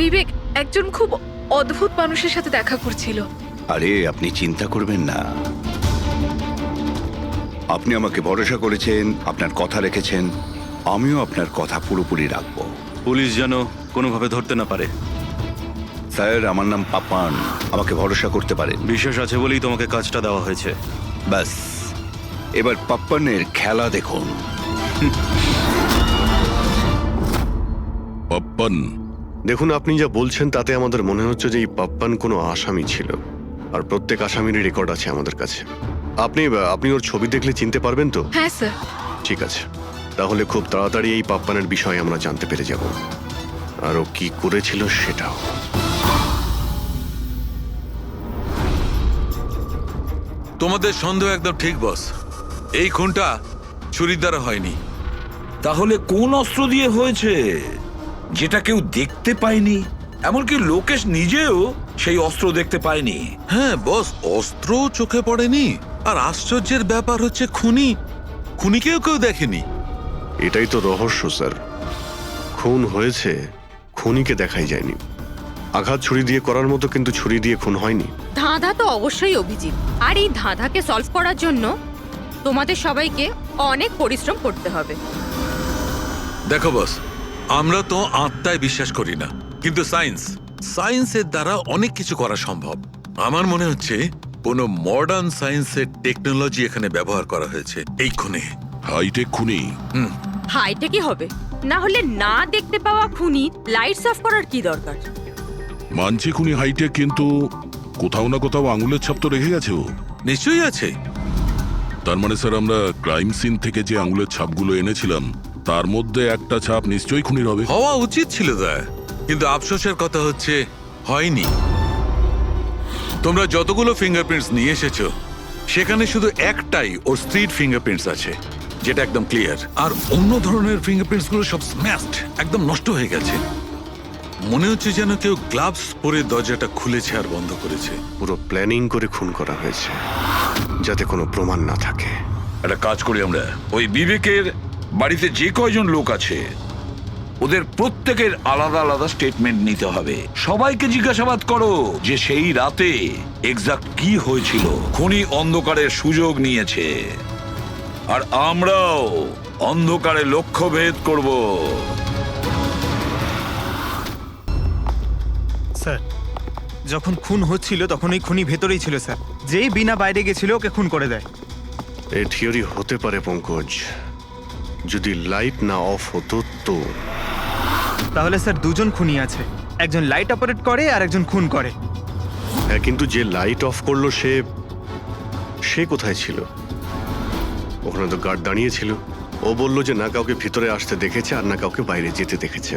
বিবেক একজন খুব অদ্ভুত মানুষের সাথে দেখা করছিল। আরে আপনি চিন্তা করবেন না, আপনি আমাকে ভরসা করেছেন, আপনার কথা রেখেছেন, আমিও আপনার কথা পুরোপুরি রাখবো। পুলিশ যেন কোনোভাবে ধরতে না পারে। স্যার, আমার নাম পাপ্পান, আমাকে ভরসা করতে পারেন। বিশ্বাস আছে বলেই তোমাকে কাজটা দেওয়া হয়েছে। ব্যাস, এবার পাপ্পানের খেলা দেখুন। পাপ্পান, দেখুন আপনি যা বলছেন তাতে আমাদের মনে হচ্ছে যে এই পাপ্পান কোনো আসামি ছিল, আর প্রত্যেক আসামিরই রেকর্ড আছে আমাদের কাছে। আপনি ওর ছবি দেখলে চিনতে পারবেন তো? হ্যাঁ স্যার। ঠিক আছে, তাহলে খুব তাড়াতাড়ি এই পাপ্পানের বিষয়ে আমরা জানতে পেরে যাব, আর ও কি করেছিল সেটাও। তোমাদের সন্দেহ একদম ঠিক বস, এই খুনটা ছুরির দ্বারা হয়নি। তাহলে কোন অস্ত্র দিয়ে হয়েছে যেটা কেউ দেখতে পায়নি? এমনকি লোকেশ নিজেও সেই অস্ত্র দেখতে পায়নি। হ্যাঁ বস, অস্ত্র চোখে পড়েনি, আর আশ্চর্যের ব্যাপার হচ্ছে খুনিকেও কেউ দেখেনি। এটাই তো রহস্য স্যার, খুন হয়েছে, খুনিকে দেখাই যায়নি। আঘাত ছুরি দিয়ে করার মতো, কিন্তু ছুরি দিয়ে খুন হয়নি। ধাঁধা তো অবশ্যই অভিজিৎ, আর এই ধাঁধাকে সলভ করার জন্য তোমাদের সবাইকে অনেক পরিশ্রম করতে হবে। দেখো বস, আমরা তো আত্মায় বিশ্বাস করি না, কিন্তু সায়েন্সের দ্বারা অনেক কিছু করা সম্ভব। আমার মনে হচ্ছে কোনো মডার্ন সায়েন্সের টেকনোলজি এখানে ব্যবহার করা হয়েছে এই খুনে। হাইটেক খুনি? হাইটেকই হবে, না হলে না দেখতে পাওয়া খুনি লাইটস অফ করার কি দরকার? মানছি খুনি হাইটেক, কিন্তু কোথাও না কোথাও আঙুলের ছাপ তো রেখে গেছে ও। নিশ্চয়ই আছে। তার মানে স্যার, আমরা ক্রাইম সিন থেকে যে আঙুলের ছাপগুলো এনেছিলাম তার মধ্যে একটা ছাপ নিশ্চয়ই খুনির হবে। হওয়া উচিত ছিল দা, কিন্তু আফসোসের কথা হচ্ছে হয়নি। তোমরা যতগুলো ফিঙ্গারপ্রিন্টস নিয়ে এসেছো সেখানে শুধু একটাই ওর স্ত্রীর ফিঙ্গারপ্রিন্টস আছে, যেটা একদম ক্লিয়ার। আর অন্য ধরনের ফিঙ্গারপ্রিন্টস গুলো সব স্ম্যাশড, একদম নষ্ট হয়ে গেছে। মনে হচ্ছে যেন কেউ গ্লাভস পরে দরজাটা খুলেছে আর বন্ধ করেছে। পুরো প্ল্যানিং করে খুন করা হয়েছে, যাতে কোনো প্রমাণ না থাকে। একটা কাজ করি আমরা, ওই বিবেকের বাড়িতে যে কয়জন লোক আছে ওদের প্রত্যেকের আলাদা আলাদা স্টেটমেন্ট নিতে হবে। সবাইকে জিজ্ঞাসাবাদ করো যে সেই রাতে এক্সাক্ট কি হয়েছিল। খুনি অন্ধকারের সুযোগ নিয়েছে, আর আমরাও অন্ধকারে লক্ষ্যভেদ করব। স্যার, যখন খুন হচ্ছিল তখন এই খুনি ভেতরেই ছিল স্যার। যেই বিনা বাইরে গেছিল ওকে খুন করে দেয়। এই থিওরি হতে পারে পঙ্কজ, যদি লাইট না অফ হতো তো। তাহলে স্যার দুজন খুনি আছে, একজন লাইট অপারেট করে আর একজন খুন করে। হ্যাঁ, কিন্তু যে লাইট অফ করলো সে কোথায় ছিল? ওখানে তো গার্ড দাঁড়িয়ে ছিল। ও বললো যে না কাউকে ভিতরে আসতে দেখেছে আর না কাউকে বাইরে যেতে দেখেছে।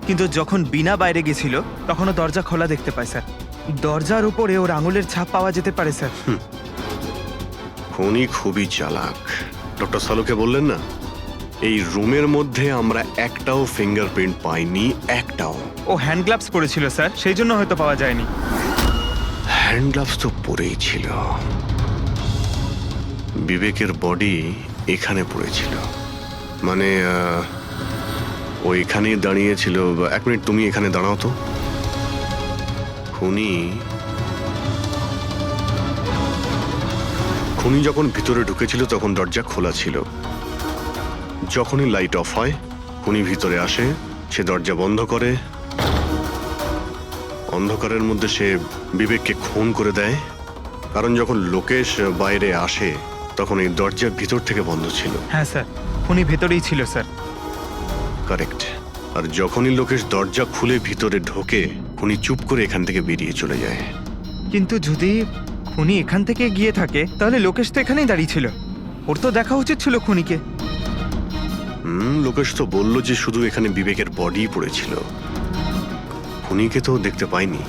কিন্তু যখন বিনা বাইরে গেছিল তখনও দরজা খোলা দেখতে পায় স্যার। দরজার উপরে ওর আঙুলের ছাপ পাওয়া যেতে পারে স্যার। খুনি খুবই চালাক। ডক্টর সালুকে বললেন না, এই রুমের মধ্যে আমরা একটাও ফিঙ্গারপ্রিন্ট পাইনি, একটাও। ও হ্যান্ড গ্লাভস পরেছিল স্যার, সেই জন্য হয়তো পাওয়া যায়নি। হ্যান্ড গ্লাভস তো পরেই ছিল। বিবেকের বডি এখানে পড়েছিল, মানে ও এখানেই দাঁড়িয়েছিল। এক মিনিট, তুমি এখানে দাঁড়াও তো। খুনি যখন ভিতরে ঢুকেছিল তখন দরজা খোলা ছিল। যখনই লাইট অফ হয় খুনি ভিতরে আসে, সে দরজা বন্ধ করে। অন্ধকারের মধ্যে সে বিবেককে খুন করে দেয়, কারণ যখন লোকেশ বাইরে আসে তখন এই দরজা ভিতর থেকে বন্ধ ছিল। হ্যাঁ স্যার, খুনি ভেতরেই ছিল স্যার। কারেক্ট। আর যখনই লোকেশ দরজা খুলে ভিতরে ঢোকে, খুনি চুপ করে এখান থেকে বেরিয়ে চলে যায়। কিন্তু যদি খুনি এখান থেকে গিয়ে থাকে তাহলে লোকেশ তো এখানেই দাঁড়িয়ে ছিল, ওর তো দেখা উচিত ছিল খুনিকে। লোকেশ তো বলল যে শুধু এখানে বিবেকের বডি পড়েছিল, খুনিকে তো দেখতে পাইনি।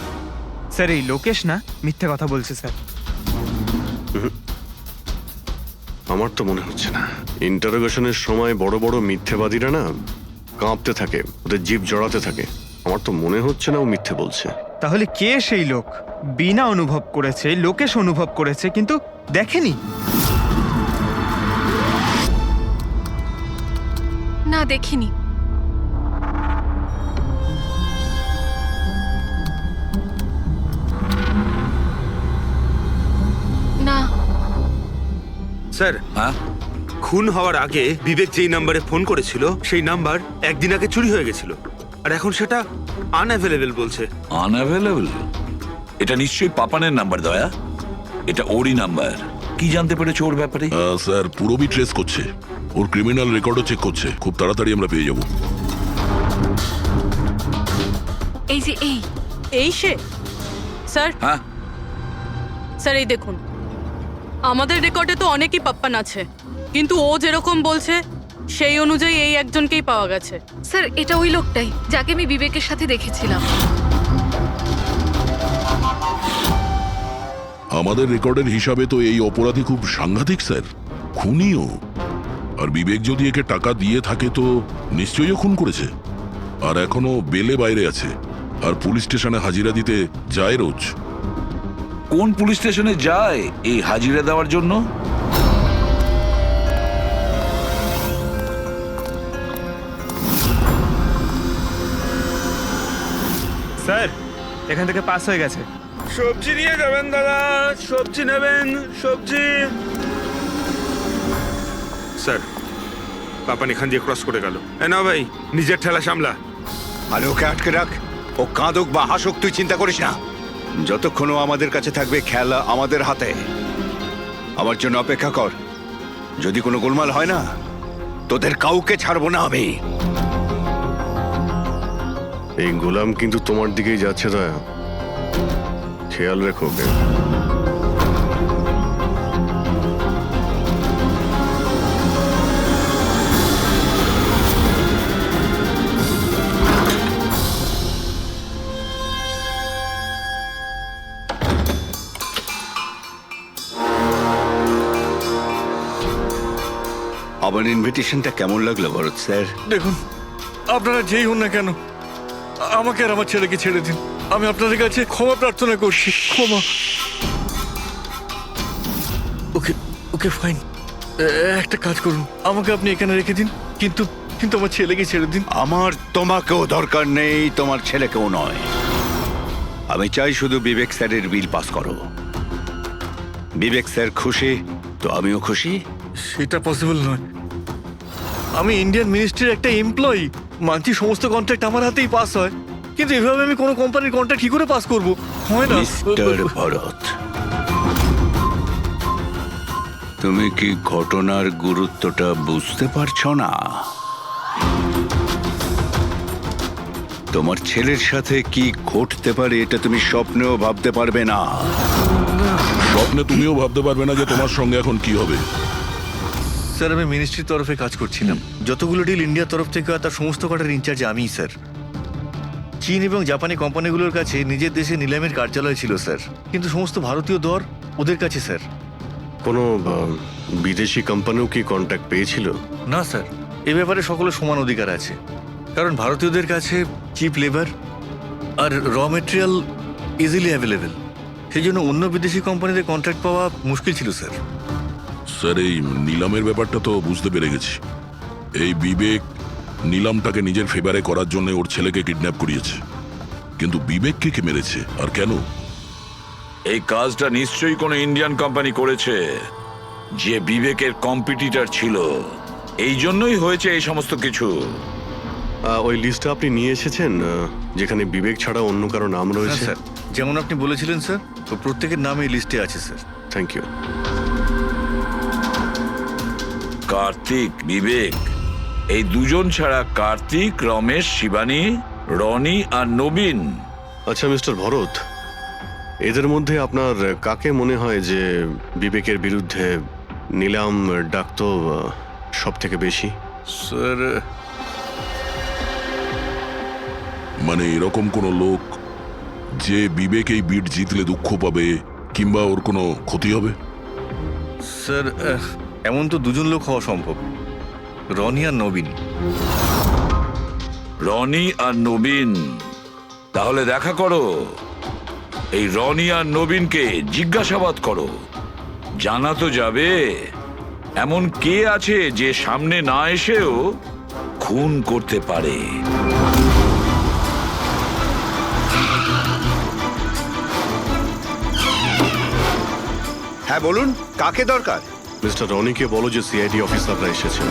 স্যার, এই লোকেশ না মিথ্যে কথা বলছে স্যার। আমার তো মনে হচ্ছে না। ইন্টারোগেশনের সময় বড় বড় মিথ্যেবাদীরা না কাঁপতে থাকে, ওদের জিভ জড়াতে থাকে। আমার তো মনে হচ্ছে না ও মিথ্যে বলছে। তাহলে কে সেই লোক? বিনা অনুভব করেছে, লোকেশ অনুভব করেছে কিন্তু দেখেনি। না, দেখিনি। স্যার, হ্যাঁ, খুন হওয়ার আগে বিবেক যেই নাম্বারে ফোন করেছিল সেই নাম্বার একদিন আগে চুরি হয়ে গেছিল, আর এখন সেটা আনঅ্যাভেলেবেল বলছে। আনঅ্যাভেলেবল? এটা নিশ্চয়ই পাপানের নাম্বার দয়া, এটা ওরই নাম্বার। কি জানতে পেরেছো ওর ব্যাপারে? স্যার পুরোবি ট্রেস করছে, ওর ক্রিমিনাল রেকর্ডও চেক করছে, খুব তাড়াতাড়ি আমরা পেয়ে যাব। এই যে এই সে স্যার, হ্যাঁ, স্যার এই দেখুন, আমাদের রেকর্ডে তো অনেকই পাপ্পান আছে, কিন্তু ও যেরকম বলছে সেই অনুযায়ী এই একজনকেই পাওয়া গেছে। স্যার, এটা ওই লোকটাই যাকে আমি বিবেকের সাথে দেখেছিলাম। আমাদের রেকর্ডের হিসাবে তো এই অপরাধী খুব সাংঘাতিক স্যার, খুনিও। আর বিবেক যদি একে টাকা দিয়ে থাকে তো নিশ্চয়ই ও খুন করেছে, আর এখনো বেলে বাইরে আছে, আর পুলিশ স্টেশনে হাজিরা দিতে যায় রোজ। কোন পুলিশ স্টেশনে যায় এই হাজিরা দেওয়ার জন্য? স্যার এখান থেকে পাস হয়ে গেছে। সবজি নিয়ে যাবেন দাদা, সবজি নেবেন, সবজি। স্যার, পাপান এখান দিয়ে ক্রস করে গেল। না ভাই, নিজের ঠেলা সামলা। আরে ওকে আটকে রাখ, ও কাঁদুক বা হাসুক তুই চিন্তা করিস না। যতক্ষণ ও আমাদের কাছে থাকবে খেলা আমাদের হাতে। আমার জন্য অপেক্ষা কর, যদি কোনো গোলমাল হয় না তোদের কাউকে ছাড়বো না আমি। এই গোলাম কিন্তু তোমার দিকেই যাচ্ছে দয়া, খেয়াল রেখো ওকে। আমার ইনভিটেশনটা কেমন লাগলো ভরত স্যার? দেখুন, আপনারা যেই হন না কেন, আমাকে আর আমার ছেলেকে ছেড়ে দিন। আমি আপনাদের কাছে ক্ষমা প্রার্থনা করছি, ক্ষমা। ওকে ওকে ফাইন, একটা কাজ করুন, আমাকে আপনি এখানে রেখে দিন, কিন্তু কিন্তু আমার ছেলেকে ছেড়ে দিন। আমার তোমাকেও দরকার নেই, তোমার ছেলেকেও নয়। আমি চাই শুধু বিবেক স্যারের বিল পাস করো। বিবেক স্যার খুশি তো আমিও খুশি। সেটা পসিবল নয়। আমি ইন্ডিয়ান মিনিস্ট্রির একটা এমপ্লয়ি, মানছি সমস্ত কন্ট্রাক্ট আমার হাতেই পাস হয়, কিন্তু এভাবে আমি কোনো কোম্পানির কন্ট্রাক্ট কি করে পাস করব? হয় না। মিস্টার ভরত, তুমি কি ঘটনার গুরুত্বটা বুঝতে পারছো না? তোমার ছেলের সাথে কি ঘটতে পারে এটা তুমি স্বপ্নেও ভাবতে পারবে না। স্বপ্নে তুমিও ভাবতে পারবে না যে তোমার সঙ্গে এখন কি হবে। স্যার, আমি মিনিস্ট্রির তরফে কাজ করছিলাম। যতগুলো ডিল ইন্ডিয়ার তরফ থেকে হয় তার সমস্ত কটার ইনচার্জ আমিই স্যার। চীন এবং জাপানি কোম্পানিগুলোর কাছে নিজের দেশে নিলামের কার্যালয় ছিল স্যার, কিন্তু সমস্ত ভারতীয় দর ওদের কাছে স্যার। কোনো বিদেশি কোম্পানিও কি কন্ট্যাক্ট পেয়েছিল? না স্যার, এ ব্যাপারে সকলের সমান অধিকার আছে, কারণ ভারতীয়দের কাছে চিপ লেবার আর র মেটেরিয়াল ইজিলি অ্যাভেলেবেল। সেই জন্য অন্য বিদেশি কোম্পানিদের কন্ট্রাক্ট পাওয়া মুশকিল ছিল স্যার। স্যার এই নিলামের ব্যাপারটা তো বুঝতে পেরে গেছি। এই বিবেক নিলামটাকে নিজের ফেভারে করার জন্য ওর ছেলেকে কিডন্যাপ করিয়েছে, কিন্তু বিবেককে কে মেরেছে আর কেন? এই কাজটা নিশ্চয়ই কোনো ইন্ডিয়ান কোম্পানি করেছে, যে বিবেকের কম্পিটিটর ছিল। এই জন্যই হয়েছে এই সমস্ত কিছু। ওই লিস্টটা আপনি নিয়ে এসেছেন যেখানে বিবেক ছাড়া অন্য কারো নাম রয়েছে? স্যার, যেমন আপনি বলেছিলেন স্যার, তো প্রত্যেকের নাম এই লিস্টে আছে sir. Thank you. Kartik, Vivek, এই দুজন ছাড়া কার্তিক, রমেশ, শিবানী, রনি আর নবীন। আচ্ছা মিস্টার ভরত, এদের মধ্যে আপনার কাকে মনে হয় যে বিবেকের বিরুদ্ধে নিলাম ডাকতো সব থেকে বেশি? স্যার, মানে এরকম কোনো লোক যে বিবেক এই বিট জিতলে দুঃখ পাবে কিংবা ওর কোনো ক্ষতি হবে? স্যার, এমন তো দুজন লোক হওয়া সম্ভব, রনি আর নবীন। রনি আর নবীন? তাহলে দেখা করো, এই রনি আর নবীনকে জিজ্ঞাসাবাদ করো, জানা তো যাবে এমন কে আছে যে সামনে না এসেও খুন করতে পারে। হ্যাঁ বলুন, কাকে দরকার? মিস্টার রনিকে বলো যে সিআইডি অফিসাররা এসেছেন।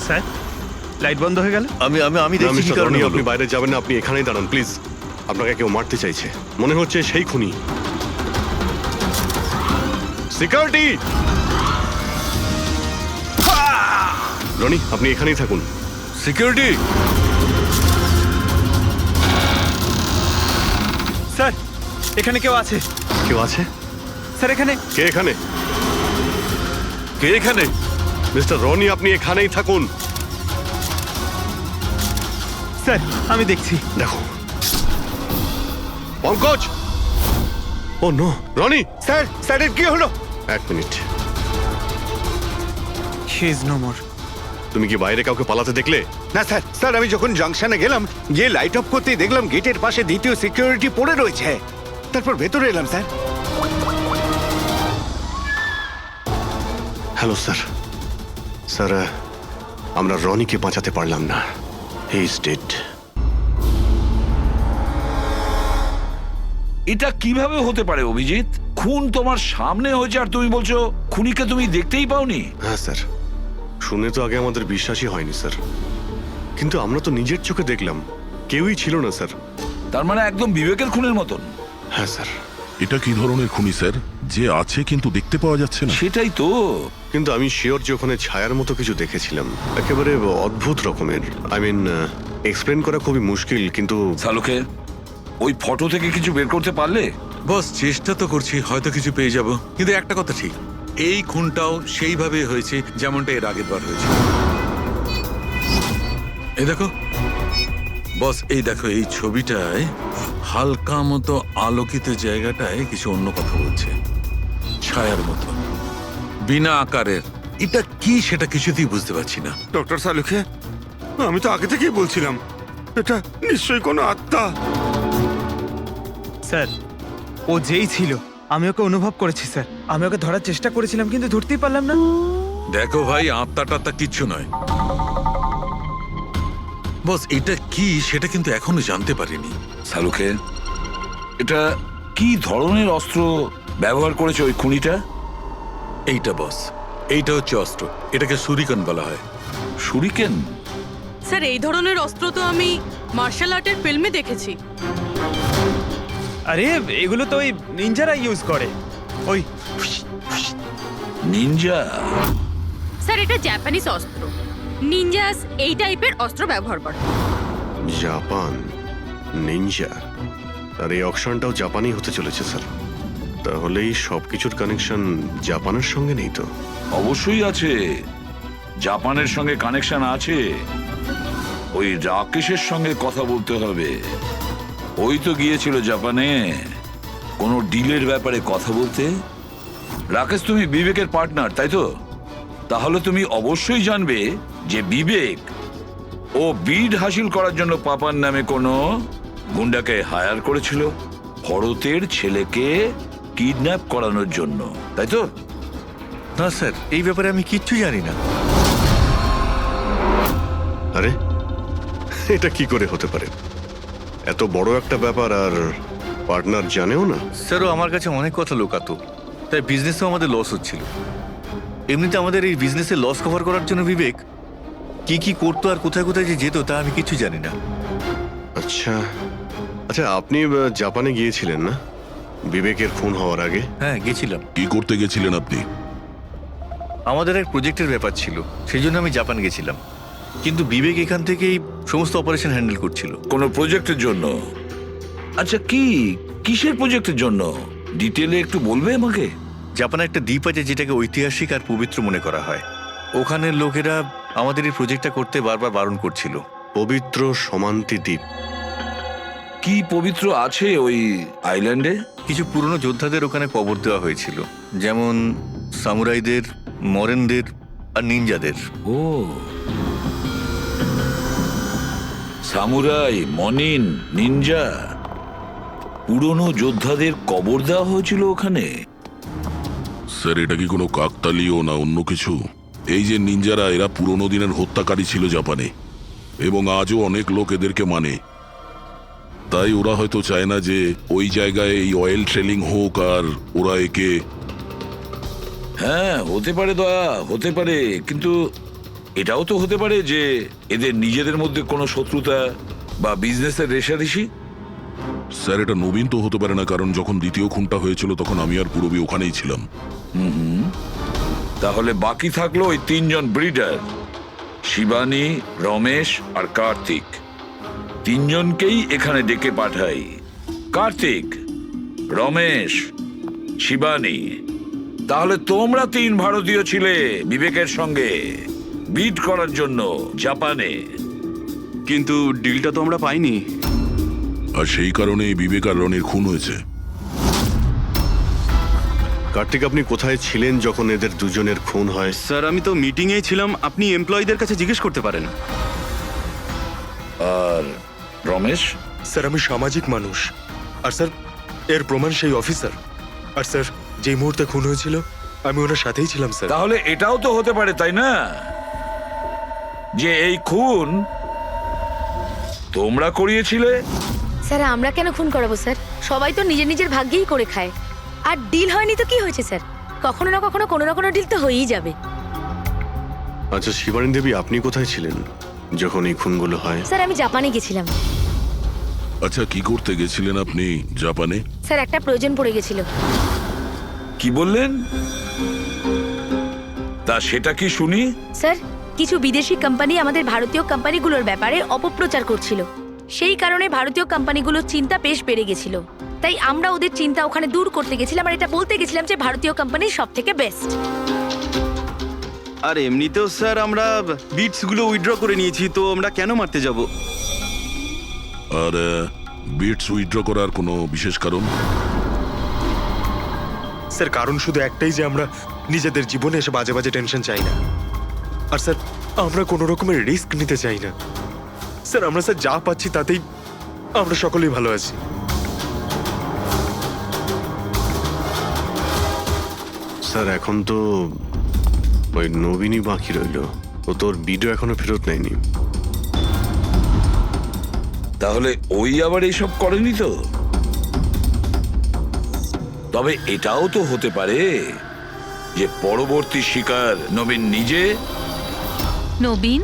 স্যার লাইট বন্ধ হয়ে গেল। আমি আমি আমি না, দেখছি কি মিস্টার কারণে রনি, হলো। আপনি বাইরে যাবেন না, আপনি এখানেই দাঁড়ান প্লিজ। আপনাকে কেউ মারতে চাইছে, মনে হচ্ছে সেই খুনি। সিকিউরিটি! রনি, আপনি এখানেই থাকুন। সিকিউরিটি! স্যার এখানে কেউ আছে। কেউ আছে? স্যার এখানে। কে এখানে? কে এখানে? মিস্টার রনি, আপনি এখানেই থাকুন। স্যার আমি দেখছি। দেখো Pankaj! Oh no, Roni! Sir স্যারের কি হলো? এক minute, he is no more. তুমি কি বাইরে কাউকে পালাতে দেখলে? না স্যার, স্যার আমি যখন জাংশনে গেলাম গিয়ে লাইট অফ করতেই দেখলাম গেটের পাশে দ্বিতীয় সিকিউরিটি পড়ে রয়েছে। তারপর ভেতরে এলাম স্যার। Hello sir. স্যার, আমরা রনিকে বাঁচাতে পারলাম না। He is dead. এটা কিভাবে হতে পারে অভিজিৎ? খুন তোমার সামনে হয়েছে আর তুমি বলছো খুনিকে তুমি দেখতেই পাওনি? হ্যাঁ স্যার, শুনে তো আগে আমাদের বিশ্বাসই হয়নি স্যার, কিন্তু আমরা তো নিজের চোখে দেখলাম কেউই ছিল না স্যার। তার মানে একদম বিবেকের খুনের মতন। হ্যাঁ স্যার। এটা কি ধরনের খুনি স্যার, যে আছে কিন্তু দেখতে পাওয়া যাচ্ছে না? সেটাই তো। কিন্তু আমি শিওর যে ওখানে ছায়ার মতো কিছু দেখেছিলাম, একেবারে অদ্ভুত রকমের। আই মিন, এক্সপ্লেন করা খুবই মুশকিল, কিন্তু সালুকে ওই ফটো থেকে কিছু বের করতে পারলে? বস চেষ্টা তো করছি, হয়তো কিছু পেয়ে যাব। কিন্তু একটা কথা ঠিক, এই খুনটাও সেইভাবে হয়েছে যেমনটা এর আগের বার হয়েছে। এই দেখো বস, এই দেখো এই ছবিটায় হালকা মতো আলোকিত জায়গাটায় কিছু অন্য কথা বলছে, ছায়ার মতো, বিনা আকারের। এটা কি সেটা কিছুতেই বুঝতে পারছি না। ডক্টর সালুখে, আমি তো আগে থেকেই বলছিলাম এটা নিশ্চয়ই কোনো আত্মা। স্যার ও যেই ছিল আমি ওকে অনুভব করেছি স্যার। আমি ওকে ধরার চেষ্টা করেছিলাম কিন্তু ধরতেই পারলাম না। দেখো ভাই, আত্মা টাত্মা কিচ্ছু নয়। বস এটা কি সেটা কিন্তু এখনো জানতে পারিনি। সালুকে, এটা কি ধরনের অস্ত্র ব্যবহার করেছে ওই খুনিটা? এইটা বস, এইটা হচ্ছে অস্ত্র, এটাকে সুরিকান বলা হয়। শুরিকেন? স্যার এই ধরনের অস্ত্র তো আমি মার্শাল আর্টের ফিল্মে দেখেছি। আরে এগুলো তো ওই নিনজারা ইউজ করে। ওই নিনজা? স্যার এটা জাপানিজ অস্ত্র। নিনজাস এই টাইপের অস্ত্র ব্যবহার করে। জাপান নিনজা, আর এই অকশনটাও জাপানি হতে চলেছে স্যার। তাহলে এই সবকিছুর কানেকশন জাপানের সঙ্গে নেই তো? অবশ্যই আছে, জাপানের সঙ্গে কানেকশন আছে। ওই রাকেশের সঙ্গে কথা বলতে হবে। ওই তো গিয়েছিল জাপানে কোনো ডিলের ব্যাপারে কথা বলতে। রাকেশ, তুমি বিবেকের পার্টনার তাই তো? তাহলে তুমি অবশ্যই জানবে যে বিবেক ও বিড হাসিল করার জন্য পাপার নামে কোনো গুন্ডাকে হায়ার করেছিল ভরতের ছেলেকে কিডন্যাপ করানোর জন্য, তাই তো? না স্যার, এই ব্যাপারে আমি কিচ্ছু জানি না। আরে এটা কি করে হতে পারে? এত বড় একটা ব্যাপার আর পার্টনার জানেও না? স্যারও আমার কাছে অনেক কথা লোকাতো, তাই বিজনেসেও আমাদের লস হচ্ছিল। এমনিতে আমাদের এই বিজনেসে লস কভার করার জন্য বিবেক কি কি করতো আর কোথায় কোথায় যে যেত তা আমি কিছু জানি না। আচ্ছা আচ্ছা, আপনি জাপানে গিয়েছিলেন না বিবেকের খুন হওয়ার আগে? হ্যাঁ গেছিলাম। কি করতে গেছিলেন আপনি? আমাদের এক প্রজেক্টের ব্যাপার ছিল, সেই জন্য আমি জাপান গেছিলাম। কিন্তু বিবেক এখান থেকেই সমস্ত অপারেশন হ্যান্ডেল করছিল। কোনো প্রজেক্টের জন্য? আচ্ছা, কিসের প্রজেক্টের জন্য ডিটেলে একটু বলবে আমাকে? জাপানে একটা দ্বীপ আছে যেটাকে ঐতিহাসিক আর পবিত্র মনে করা হয়। ওখানের লোকেরা আমাদের এই প্রজেক্টটা করতে বারবার বারণ করছিল। পবিত্র সমান্তি দ্বীপ? কি পবিত্র আছে ওই আইল্যান্ডে? কিছু পুরনো যোদ্ধাদের ওখানে কবর দেওয়া হয়েছিল, যেমন সামুরাইদের, মরেনদের আর নিনজাদের। ও, সামুরাই, মনিন, নিনজা, পুরনো যোদ্ধাদের কবর দেওয়া হয়েছিল ওখানে। স্যার এটা কি কোনো কাকতালীয় না অন্য কিছু? এই যে নিনজারা, এরা পুরনো দিনের হত্যাকারী ছিল জাপানে, এবং আজও অনেক লোক এদেরকে মানে। তাই ওরা হয়তো চায় না যে ওই জায়গায় এই অয়েল ট্রেলিং হোক, আর ওরা একে হ্যাঁ, হতে পারে দয়া, হতে পারে, কিন্তু এটাও তো হতে পারে যে এদের নিজেদের মধ্যে কোনো শত্রুতা বা বিজনেসের রেষারেষি। স্যার, এটা নবীন তো হতে পারে না, কারণ যখন দ্বিতীয় খুনটা হয়েছিল তখন আমি আর পূরবী ওখানেই ছিলাম। তাহলে বাকি থাকলো ওই তিনজন ব্রিডার, শিবানী, রমেশ আর কার্তিক। তিনজনকেই এখানে ডেকে পাঠাই। কার্তিক, রমেশ, শিবানী, তাহলে তোমরা তিন ভারতীয় ছিলে বিবেকের সঙ্গে বিট করার জন্য জাপানে। কিন্তু ডিলটা তো আমরা পাইনি। আর সেই কারণেই বিবেক আর রনির খুন হয়েছে। কার্তিক, আপনি কোথায় ছিলেন যখন এদের দুজনের খুন হয়? স্যার, আমি তো মিটিংয়েই ছিলাম, আপনি এমপ্লয়ীদের কাছে জিজ্ঞেস করতে পারেন। আর রমেশ? স্যার, আমি সামাজিক মানুষ, আর স্যার এর প্রমাণ সেই অফিসার। আর স্যার, যেই মুহূর্তে খুন হয়েছিল আমি ওনার সাথেই ছিলাম স্যার। তাহলে এটাও তো হতে পারে, তাই না, যে এই খুন তোমরা করিয়েছিলে? স্যার, আমরা কেন খুন করাবো স্যার? সবাই তো নিজের নিজের ভাগ্যেই করে খায়। আর ডিল হয়নি তো কি হয়েছে স্যার? কখনো না কখনো কোনো না কোনো ডিল তো হয়েই যাবে। আচ্ছা শিবানী দেবী, আপনি কোথায় ছিলেন যখন এই খুনগুলো হয়? স্যার, আমি জাপানে গেছিলাম। আচ্ছা, কি করতে গেছিলেন আপনি জাপানে? স্যার, একটা প্রয়োজন পড়ে গেছিল। কি বললেন? তা সেটা কি শুনি? স্যার, কিছু বিদেশি কোম্পানি আমাদের ভারতীয় কোম্পানিগুলোর ব্যাপারে অপপ্রচার করছিল। সেই কারণে ভারতীয় কোম্পানিগুলোর চিন্তা বেশ বেড়ে গেছিল। তাই আমরা ওদের চিন্তা ওখানে দূর করতে গেছিলাম, আর এটা বলতে গেছিলাম যে ভারতীয় কোম্পানি সব থেকে বেস্ট। আর এমনিতেও স্যার আমরা বিটসগুলো উইথড্র করে নিয়েছি, তো আমরা কেন মারতে যাব? আর বিটস উইথড্র করার কোনো বিশেষ কারণ? স্যার, কারণ শুধু একটাই, যে আমরা নিজেদের জীবনে এসে বাজে বাজে টেনশন চাই না। আর স্যার, আমরা কোনো রকমের রিস্ক নিতে চাই না। স্যার, আমরা স্যার যা পাচ্ছি তাতেই আমরা সকলেই ভালো আছি। স্যার, এখন তো ওই নবীনই বাকি রইল। ও তোর ভিডিও এখনো ফেরত নেয়নি। তাহলে ওই আবার এইসব করেনি তো? তবে এটাও তো হতে পারে যে পরবর্তী শিকার নবীন নিজে। নবীন,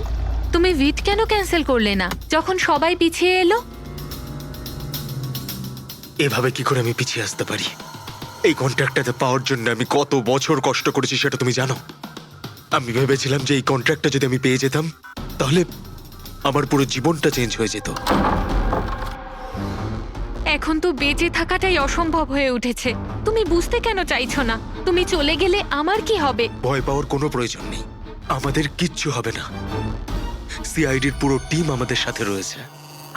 তুমি ভিট কেন ক্যান্সেল করলে না যখন সবাই পিছিয়ে এলো? এভাবে কি করে আমি পিছিয়ে আসতে পারি? এই কন্ট্রাক্টটাতে পাওয়ার জন্য আমি কত বছর কষ্ট করেছি সেটা তুমি জানো। আমি ভেবেছিলাম যে এই কন্ট্রাক্টটা যদি আমি পেয়ে যেতাম তাহলে আমার পুরো জীবনটা চেঞ্জ হয়ে যেত। এখন তো বেঁচে থাকাটাই অসম্ভব হয়ে উঠেছে। তুমি বুঝতে কেন চাইছো না? তুমি চলে গেলে আমার কি হবে? ভয় পাওয়ার কোনো প্রয়োজন নেই, আমাদের কিচ্ছু হবে না। সিআইডির পুরো টিম আমাদের সাথে রয়েছে।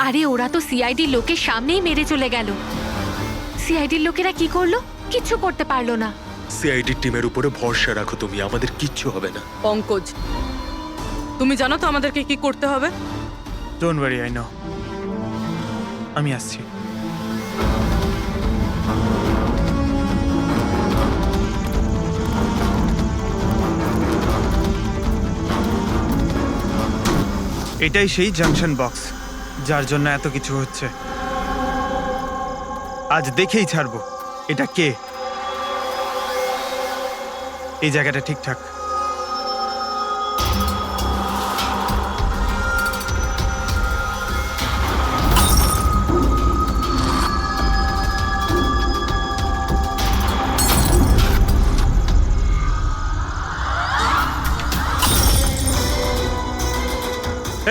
আরে ওরা তো সিআইডি লোকের সামনেই মেরে চলে গেল। সিআইডির লোকেরা কি করলো? কিচ্ছু করতে পারলো না। সিআইডির টিমের উপরে ভরসা রাখো তুমি, আমাদের কিচ্ছু হবে না। পঙ্কজ, তুমি জানো তো আমাদেরকে কি করতে হবে? Don't worry, I know. আমি আসছি। এটাই সেই জাংশন বক্স যার জন্য এত কিছু হচ্ছে। আজ দেখেই ছাড়বো এটা কে। এই জায়গাটা ঠিকঠাক।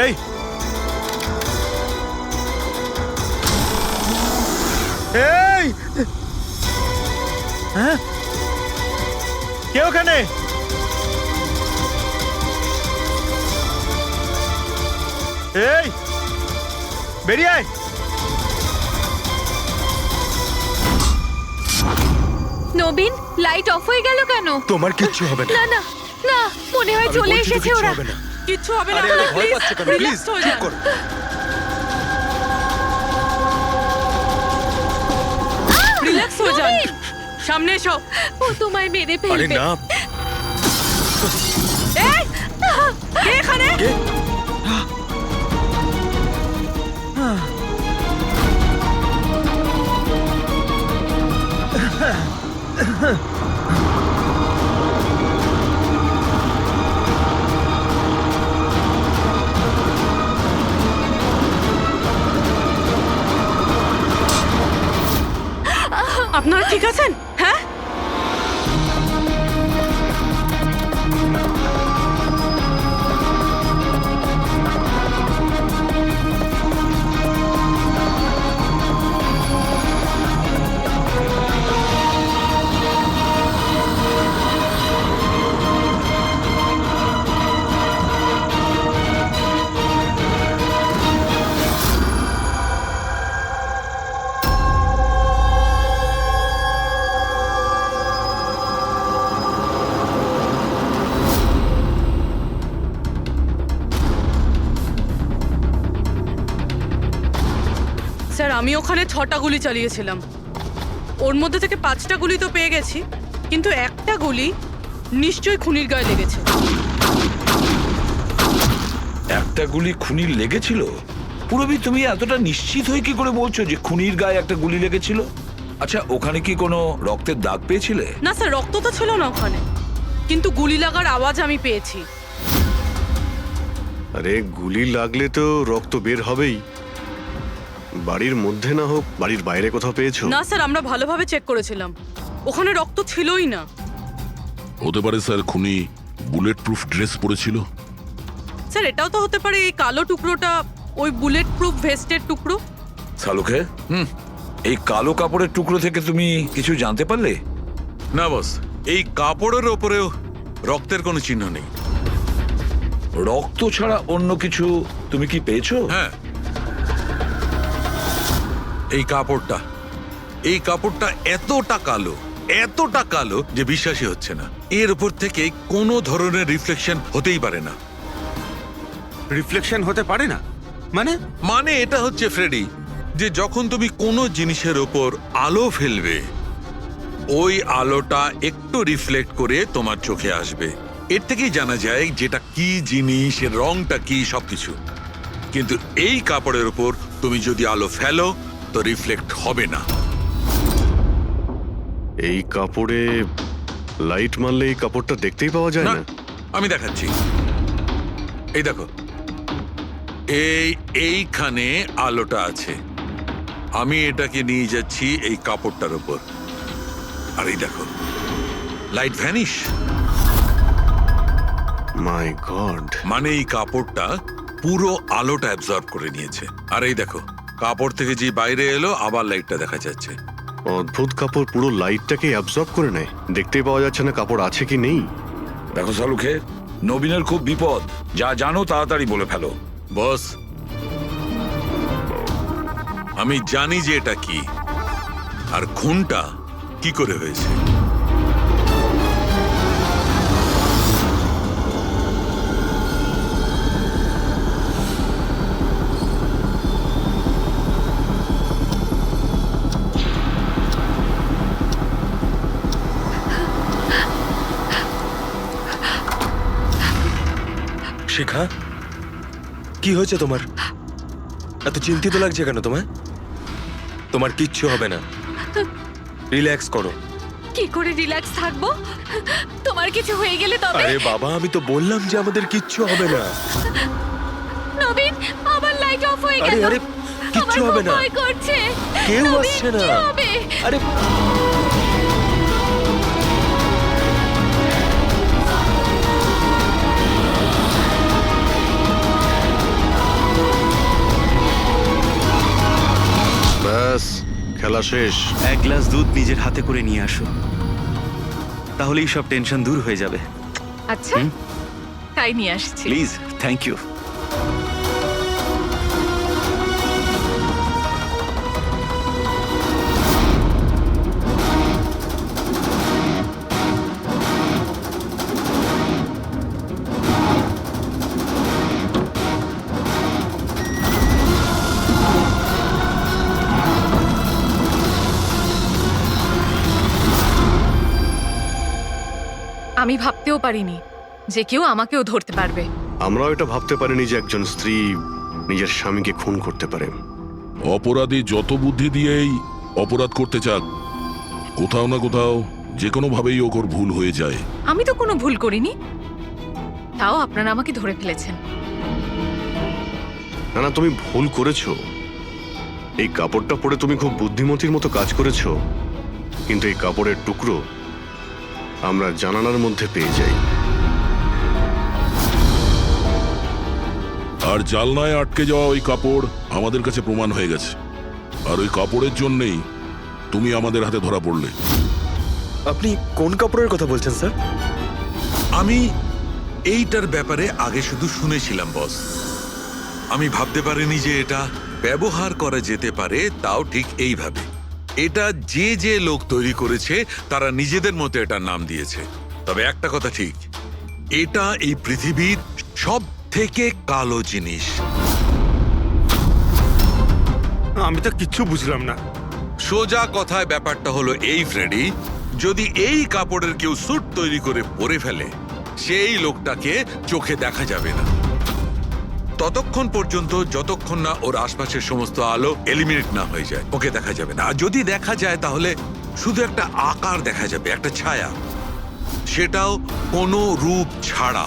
এই এই হ্যাঁ, কে ওখানে? এই বেরিয়ে আয়। নবীন, লাইট অফ হয়ে গেল কেন? তোমার কিচ্ছু হবে না। না না না, মনে হয় আমি চলে বলছি তো এসেছে কিচ্ছু ওরা। হবে না। কিচ্ছু হবে না। আরে আরে, ভয় প্লিজ পাচ্ছ কেন? প্লিজ রিল্যাক্স হয়ে চুপ যান। করো। রিল্যাক্স হয়ে যান। সামনে এসো। ও তোমায় মেরে আরে ফেলবে। না, এই কে এখানে? আপনারা ঠিক আছেন? হ্যাঁ, স্যার আমি ওখানে 6টা গুলি চালিয়েছিলাম। ওর মধ্যে থেকে 5টা গুলি তো পেয়ে গেছি, কিন্তু একটা গুলি নিশ্চয়ই খুনির গায়ে লেগেছে। একটা গুলি খুনির লেগেছিল? পুরবি, তুমি এতটা নিশ্চিত হয়ে কি করে বলছো যে খুনির গায়ে একটা গুলি লেগেছিল? আচ্ছা, ওখানে কি কোনো রক্তের দাগ পেয়েছিলে? না স্যার, রক্ত তো ছিল না ওখানে, কিন্তু গুলি লাগার আওয়াজ আমি পেয়েছি। আরে গুলি লাগলে তো রক্ত বের হবেই। বাড়ির মধ্যে না হোক, বাড়ির বাইরে কোথাও পেয়েছো? না স্যার, আমরা ভালোভাবে চেক করেছিলাম, ওখানে রক্ত ছিলই না। হতে পারে স্যার খুনি বুলেট প্রুফ ড্রেস পরেছিল। স্যার এটাও তো হতে পারে এই কালো টুকরোটা ওই বুলেট প্রুফ ভেস্টের টুকরো। সালুকে, এই কালো কাপড়ের টুকরো থেকে তুমি কিছু জানতে পারলে? না বস, এই কাপড়ের ওপরেও রক্তের কোনো চিহ্ন নেই। রক্ত ছাড়া অন্য কিছু তুমি কি পেয়েছো? হ্যাঁ, এই কাপড়টা এতটা কালো যে বিশ্বাসই হচ্ছে না। এর উপর থেকে কোনো ধরনের রিফ্লেকশন হতেই পারে না। রিফ্লেকশন হতে পারে না মানে এটা হচ্ছে ফ্রেডি, যে যখন তুমি কোনো জিনিসের ওপর আলো ফেলবে, ওই আলোটা একটু রিফ্লেক্ট করে তোমার চোখে আসবে। এর থেকেই জানা যায় যেটা কি জিনিস, এর রংটা কি, সবকিছু। কিন্তু এই কাপড়ের উপর তুমি যদি আলো ফেলো তো রিফ্লেক্ট হবে না। এই কাপড়ে লাইট মারলে এই কাপড়টা দেখতেই পাওয়া যায় না। আমি দেখাচ্ছি, এই দেখো, এইখানে আলোটা আছে। আমি এটাকে নিয়ে যাচ্ছি এই কাপড়টার উপর, আর এই দেখো লাইট ভ্যানিশ। মাই গড! মানে এই কাপড়টা পুরো আলোটা অ্যাবজর্ব করে নিয়েছে। আর এই দেখো, কাপড় থেকে যে বাইরে এলো আবার লাইটটা দেখা যাচ্ছে। অদ্ভুত, কাপড় পুরো লাইটটাকে অ্যাবজর্ব করে নেয়, দেখতেই পাওয়া যাচ্ছে না কাপড় আছে কি নেই। দেখো সালুকে, নবীনের খুব বিপদ। যা জানো তাড়াতাড়ি বলে ফেলো। বস, আমি জানি যে এটা কি, আর খুনটা কি করে হয়েছে। শিখা, কি হয়েছে তোমার? এত চিন্তিত লাগছে কেন তোমায়? তোমার কিচ্ছু হবে না, রিল্যাক্স করো। কি করে রিল্যাক্স থাকবো? তোমার কিছু হয়ে গেলে তবে? আরে বাবা, আমি তো বললাম যে আমাদের কিচ্ছু হবে না। নবীন, আবার লাইট অফ হয়ে গেল। আরে আরে, কিচ্ছু হবে না, ভয় করছে। কেউ নবীন, আসছে না। কি হবে? আরে ব্যাস, খেলা শেষ। এক গ্লাস দুধ নিজের হাতে করে নিয়ে আসো, তাহলেই সব টেনশন দূর হয়ে যাবে। আচ্ছা, তাই নিয়ে আসছি। Please, thank you. আমি ভাবতেও পারিনি যে কেউ আমাকেও ধরতে পারবে। আমরাও এটা ভাবতে পারিনি যে একজন স্ত্রী নিজের স্বামীকে খুন করতে পারে। অপরাধী যত বুদ্ধি দিয়েই অপরাধ করতে চাক, কোথাও না কোথাও যে কোনো ভাবেই ওর ভুল হয়ে যায়। আমি তো কোনো ভুল করিনি, তাও আপনারা আমাকে ধরে ফেলেছেন। না না, তুমি ভুল করেছো। এই কাপড়টা পরে তুমি খুব বুদ্ধিমতীর মতো কাজ করেছো, কিন্তু এই কাপড়ের টুকরো আমরা জানালার মধ্যে পেয়ে যাই। আর জালনায় আটকে যাওয়া ওই কাপড় আমাদের কাছে প্রমাণ হয়ে গেছে, আর ওই কাপড়ের জন্যেই তুমি আমাদের হাতে ধরা পড়লে। আপনি কোন কাপড়ের কথা বলছেন স্যার? আমি এইটার ব্যাপারে আগে শুধু শুনেছিলাম বস। আমি ভাবতে পারিনি যে এটা ব্যবহার করা যেতে পারে, তাও ঠিক এইভাবে। এটা যে যে লোক তৈরি করেছে তারা নিজেদের মতো এটার নাম দিয়েছে। তবে একটা কথা ঠিক, এটা এই পৃথিবীর সব থেকে কালো জিনিস। আমি তো কিচ্ছু বুঝলাম না। সোজা কথায় ব্যাপারটা হলো এই ফ্রেডি, যদি এই কাপড়ের কেউ স্যুট তৈরি করে পরে ফেলে, সেই লোকটাকে চোখে দেখা যাবে না ততক্ষণ পর্যন্ত, যতক্ষণ না ওর আশপাশের সমস্ত আলো এলিমিনেট না হয়ে যায়। ওকে দেখা যাবে না। আর যদি দেখা যায় তাহলে শুধু একটা আকার দেখা যাবে, একটা ছায়া, সেটাও কোনো রূপ ছাড়া।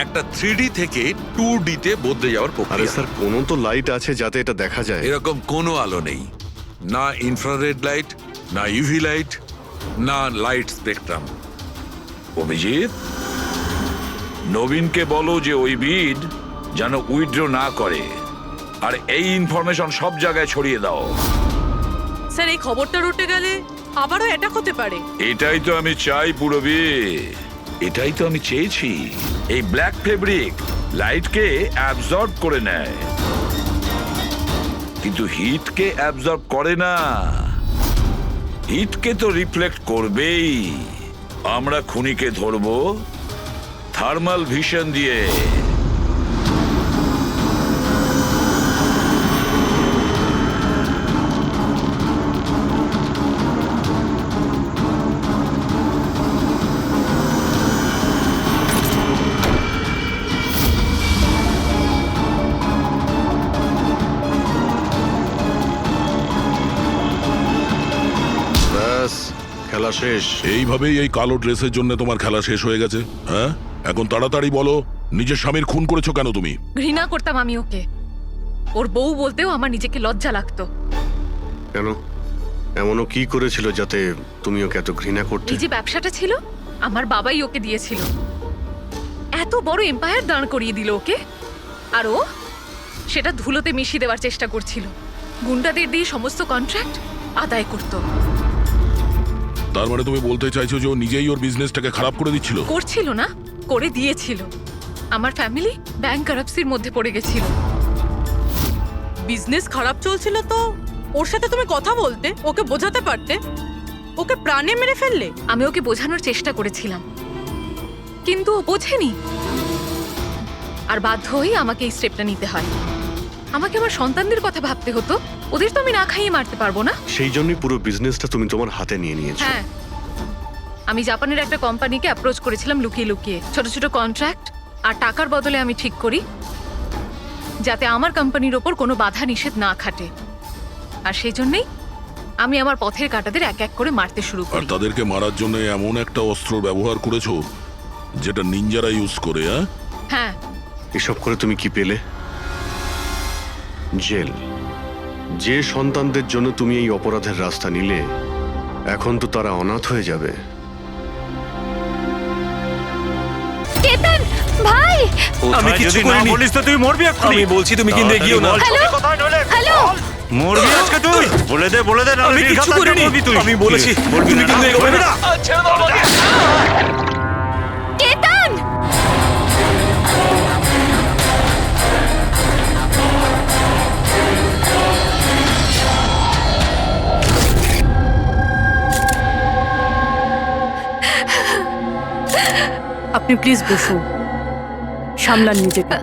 একটা 3D থেকে 2D তে বদলে যাওয়ার আরে প্রক্রিয়া। স্যার, কোনো তো লাইট আছে যাতে এটা দেখা যায়। এরকম কোনো আলো নেই, না ইনফ্রারেড লাইট, না ইউভি লাইট, না লাইট স্পেকট্রাম। অভিজিৎ, নবীনকে বলো যে ওই বিড যেন উইথড্র না করে, আর এই ইনফরমেশন সব জায়গায় ছড়িয়ে দাও। স্যার, এই খবরটা রটে গেলে আবারও অ্যাটাক হতে পারে। এটাই তো আমি চাই পুরবি, এটাই তো আমি চেয়েছি। এই ব্ল্যাক ফেব্রিক লাইটকে অ্যাবজর্ব করে নেয়, কিন্তু হিটকে অ্যাবজর্ব করে না। হিটকে তো রিফ্লেক্ট করবেই। আমরা খুনিকে ধরবো থার্মাল ভিশন দিয়ে। ব্যাস, খেলা শেষ। এইভাবেই এই কালো ড্রেসের জন্য তোমার খেলা শেষ হয়ে গেছে? হ্যাঁ, এখন তাড়াতাড়ি বলো, নিজের স্বামীর খুন করেছো কেন তুমি? ঘৃণা করতাম আমি ওকে। ওর বউ বলতেও আমার নিজেকে লজ্জা লাগতো। কেন? এমনও কি করেছিল যাতে তুমি ওকে এত ঘৃণা করতে? এই যে ব্যবসাটা ছিল, আমার বাবাই ওকে দিয়েছিল। এত বড় এম্পায়ার দাঁড় করিয়ে দিল ওকে, আর ও সেটা ধুলোতে মিশিয়ে দেওয়ার চেষ্টা করছিল। গুন্ডাদের দিয়ে সমস্ত কন্ট্রাক্ট আদায় করত। তার মানে তুমি বলতে চাইছো যে ও নিজেই ওর বিজনেসটাকে খারাপ করে দিচ্ছিল? করছিল না, করে দিয়েছিল। আমার ফ্যামিলি ব্যাংকারাপসির মধ্যে পড়ে গেছিল। বিজনেস খারাপ চলছিল তো ওর সাথে তুমি কথা বলতে, ওকে বোঝাতে পারতে। ওকে প্রাণে মেরে ফেললে। আমি ওকে বোঝানোর চেষ্টা করেছিলাম, কিন্তু ও বোঝেনি। আর বাধ্য হয়ে আমাকে এই স্টেপটা নিতে হয়। আমাকে আমার সন্তানদের কথা ভাবতে হতো, ওদের তো আমি না খাইয়ে মারতে পারবো না। সেই জন্যই পুরো বিজনেসটা তুমি তোমার হাতে নিয়ে নিয়েছো। হ্যাঁ, আমি জাপানের একটা কোম্পানিকে অ্যাপ্রোচ করেছিলাম লুকিয়ে লুকিয়ে। ছোট ছোট কন্ট্রাক্ট আর টাকার বদলে আমি ঠিক করি যাতে আমার কোম্পানির ওপর কোনো বাধা নিষেধ না খাটে। আর সেই জন্যই আমি আমার পথের কাঁটাদের এক এক করে মারতে শুরু আর করি। তাদেরকে মারার জন্য এমন একটা অস্ত্র ব্যবহার করেছো যেটা নিনজারা ইউজ করে? হ্যাঁ, এসব করে তুমি কি পেলে? জেল। যে সন্তানদের জন্য তুমি এই অপরাধের রাস্তা নিলে, এখন তো তারা অনাথ হয়ে যাবে। কেতন ভাই, আমি কিছু করিনি। বলিস তো তুই মরবি এক্ষুনি। আমি বলছি তুমি কিন্তু এগিয়েও না। হ্যালো, মরবি আজকে তুই। বলে দে আমি কিছু করিনি। আমি বলেছি তুমি কিন্তু এগোবে না। কেতন! আপনি প্লিজ বসুন, সামলান নিজেকে।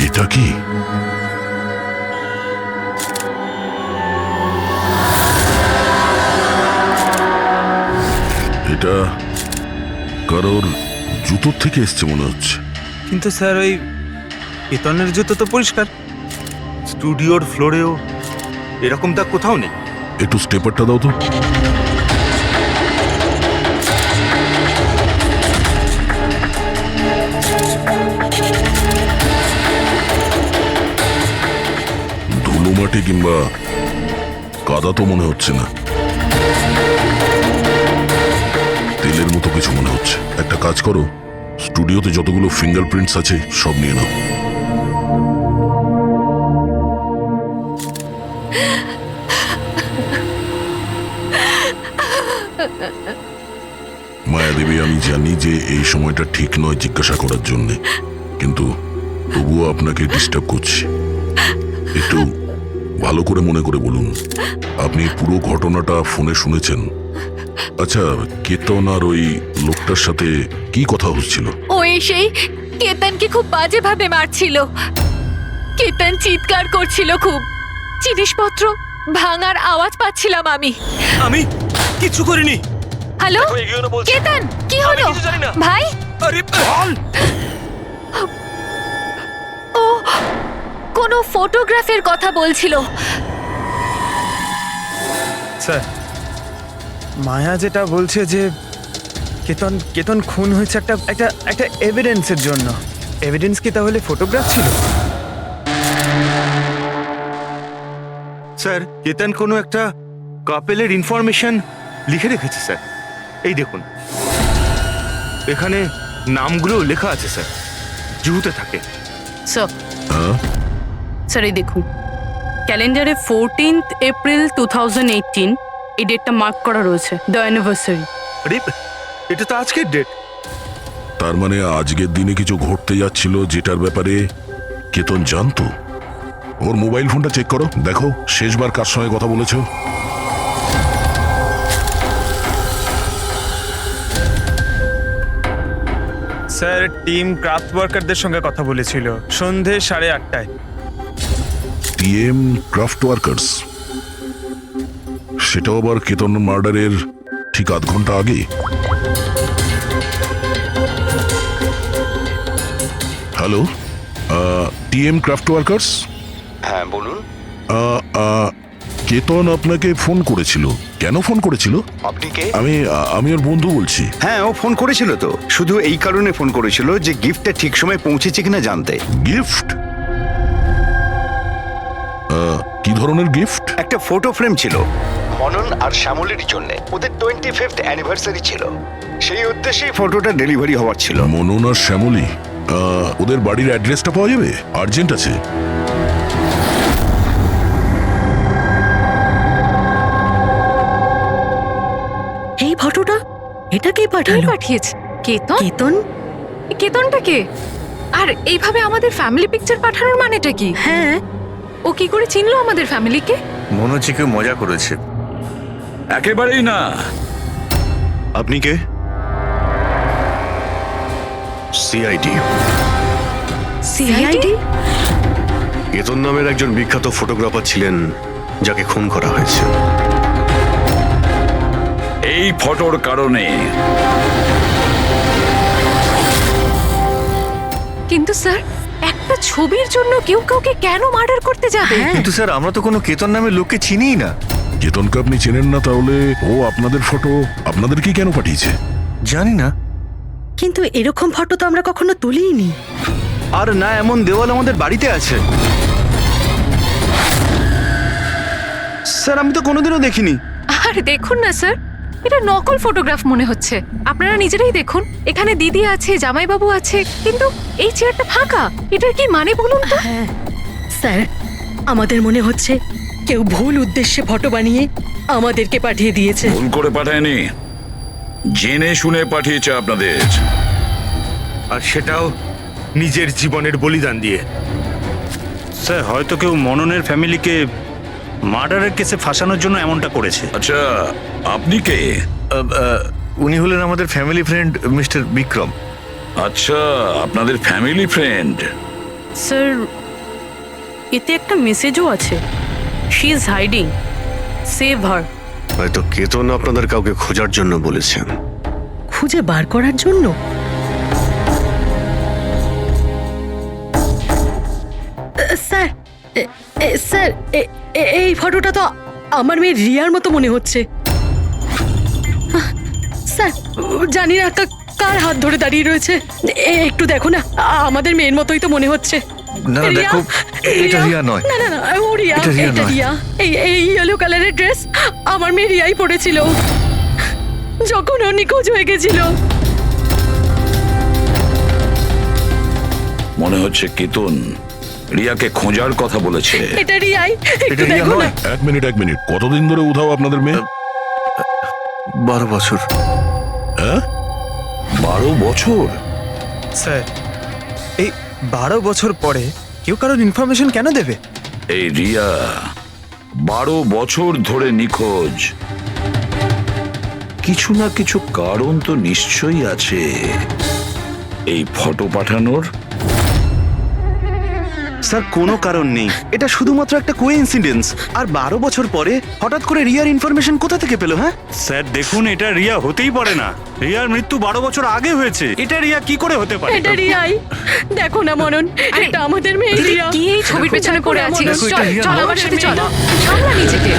এটা কি? কারোর জুতোর থেকে এসছে মনে হচ্ছে। কিন্তু স্যার ওই কেতনের জুতো তো পরিষ্কার। স্টুডিওর ফ্লোরেও এরকম দাগ কোথাও নেই। একটু স্টেপারটা দাও তো। ধুলো মাটি কিংবা কাদা তো মনে হচ্ছে না, তেলের মতো কিছু মনে হচ্ছে। একটা কাজ করো, স্টুডিওতে যতগুলো ফিঙ্গারপ্রিন্টস আছে সব নিয়ে নাও। মায়াদেবী, আমি জানি যে এই সময়টা ঠিক নয় জিজ্ঞাসা করার জন্যে, কিন্তু তবুও আপনাকে ডিস্টার্ব করছি। একটু ভালো করে মনে করে বলুন, আপনি পুরো ঘটনাটা ফোনে শুনেছেন? আচ্ছা, কেতন আর ওই লোকটার সাথে কি কথা হচ্ছিল? ও এসেই কেতনকে খুব বাজেভাবে মারছিল। কেতন চিৎকার করছিল খুব। জিনিসপত্র ভাঙার আওয়াজ পাচ্ছিলাম আমি। আমি কিছু করিনি। হ্যালো কেতন, কি হলো ভাই? আরে বল। ও কোনো ফটোগ্রাফের কথা বলছিল। স্যার, মায়া যেটা বলছে যে কেতন কেতন খুন হয়েছে একটা একটা একটা এভিডেন্সের জন্য। এভিডেন্স কি তাহলে ফটোগ্রাফ ছিল? স্যার, কেতন কোনো একটা কাপেলের ইনফরমেশন লিখে রেখেছে স্যার। এই দেখুন, এখানে নামগুলো লেখা আছে স্যার, জুহুতে থাকে। স্যার হ্যাঁ, স্যার এই দেখুন, ক্যালেন্ডারে 14th এপ্রিল 2018 এই ডেটটা মার্ক করা রয়েছে, দ্য অ্যানিভার্সারি। আরে এটা তো আজকের ডেট। তার মানে আজকের দিনে কিছু ঘটতে যাচ্ছিল যেটার ব্যাপারে কেতন জানতো। ওর মোবাইল ফোনটা চেক করো, দেখো শেষবার কার সঙ্গে কথা বলেছো। স্যার, টিম ক্রাফট ওয়ার্কারদের সঙ্গে কথা বলেছিল সন্ধে 8:30টায়। টিএম ক্রাফট ওয়ার্কার্স, সেটাও আবার কেতন মার্ডারের ঠিক আধ ঘন্টা আগে। Hello, TM craft workers. হ্যাঁ বলুন। কেতন আপনাকে ফোন করেছিল। কেন ফোন করেছিল? আপনি কে? আমি ওর বন্ধু বলছি। হ্যাঁ, ও ফোন করেছিল তো, শুধু এই কারণে ফোন করেছিল যে গিফটটা ঠিক সময় পৌঁছেছে কিনা জানতে। গিফট? কি ধরনের গিফট? একটা ফটো ফ্রেম ছিল মনন আর শ্যামলের জন্য। ওদের 25th অ্যানিভার্সারি ছিল, সেই উদ্দেশ্যেই ফটোটা ডেলিভারি হওয়ার ছিল। মনন আর শ্যামলী, ওদের বাড়ির অ্যাড্রেসটা পাওয়া যাবে? আর্জেন্ট আছে। এই ফটোটা এটা কে কে পাঠালো? পাঠিয়েছে? কেতন? কেতন? কেতনটা কে? আর এইভাবে আমাদের ফ্যামিলি পিকচার পাঠানোর মানেটা কি? হ্যাঁ, ও কি করে চিনলো আমাদের ফ্যামিলিকে? মনে হচ্ছে কেউ মজা করেছে। একেবারেই না। আপনি কে? সিআইডি। সিআইডি? কেতন নামের একজন বিখ্যাত ফটোগ্রাফার ছিলেন যাকে খুন করা হয়েছে। এই ফটোর কারণে। কিন্তু স্যার, একটা ছবির জন্য কেউ কাউকে কেন মার্ডার করতে যাবে? কিন্তু স্যার, আমরা তো কোনো কেতন নামের লোককে চিনিই না। কেতনকে আপনি চেনেন না, তাহলে ও আপনাদের ফটো আপনাদেরকে কেন পাঠিয়েছে? জানি না। কিন্তু এরকম ফটো তো আমরা কখনো তুলিনি। আর না, এমন দেওয়াল আমাদের বাড়িতে আছে স্যার, আমি তো কোনোদিনও দেখিনি। আর দেখুন না স্যার, এটা নকল ফটোগ্রাফ মনে হচ্ছে। আপনারা নিজেরাই দেখুন, এখানে দিদি আছে, জামাইবাবু আছে, কিন্তু এই চেয়ারটা ফাঁকা। এটার কি মানে বলুন তো? হ্যাঁ স্যার, আমাদের মনে হচ্ছে কেউ ভুল উদ্দেশ্যে ফটো বানিয়ে আমাদেরকে পাঠিয়ে দিয়েছে। ভুল করে পাঠায়নি, জেনে শুনে পাঠিয়েছে আপনাদের। আর সেটাও নিজের জীবনের বলিদান দিয়ে। স্যার, হয়তো কেউ মননের ফ্যামিলিকে মার্ডারের কেসে ফাঁসানোর জন্য এমনটা করেছে। আচ্ছা, আপনি কে? উনি হলেন আমাদের ফ্যামিলি ফ্রেন্ড মিস্টার বিক্রম। আচ্ছা, আপনাদের ফ্যামিলি ফ্রেন্ড। স্যার, এতে একটা মেসেজও আছে, শি ইজ হাইডিং, সেভ হার। হয়তো কেতন আপনাদের কাউকে খোঁজার জন্য বলেছেন। খুঁজে বার করার জন্য? স্যার স্যার এই ফটোটা তো আমার মেয়ে রিয়ার মতো মনে হচ্ছে। স্যার জানি না কার হাত ধরে দাঁড়িয়ে রয়েছে, একটু দেখো না, আমাদের মেয়ের মতোই তো মনে হচ্ছে। না না, দেখো, এটা রিয়া নয়। না না না, ও রিয়া, এটা রিয়া এটা নয়। রিয়া। এই ইয়েলো কালারের ড্রেস আমার মেয়ে রিয়াই পরেছিল যখন ও নিখোঁজ হয়ে গেছিল। মনে হচ্ছে কেতন রিয়াকে খোঁজার কথা বলেছে। এটা রিয়াই, একটু এটা রিয়া দেখো না। নয়। এক মিনিট কতদিন ধরে উধাও আপনাদের মেয়ে? 12 বছর। হ্যাঁ, 12 বছর? স্যার, এই 12 বছর পরে কেউ কারোর ইনফরমেশন কেন দেবে? এই রিয়া 12 বছর ধরে নিখোঁজ। কিছু না কিছু কারণ তো নিশ্চয়ই আছে এই ফটো পাঠানোর। স্যার কোনো কারণ নেই, এটা শুধুমাত্র একটা কোইন্সিডেন্স। আর 12 বছর পরে হঠাৎ করে রিয়ার ইনফরমেশন কোথা থেকে পেলো? হ্যাঁ স্যার দেখুন, এটা রিয়া হতেই পারে না। রিয়ার মৃত্যু 12 বছর আগে হয়েছে। এটা রিয়া কি করে হতে পারে? এটা রিয়াই, দেখো না মনন, এটা আমাদের মেয়ে দিদি, রিয়া। কি এই ছবির পেছনে পড়ে আছিস? দেখো, এটা চল রিয়া চল নয়। আমার সাথে চল, সামলা নিজেকে।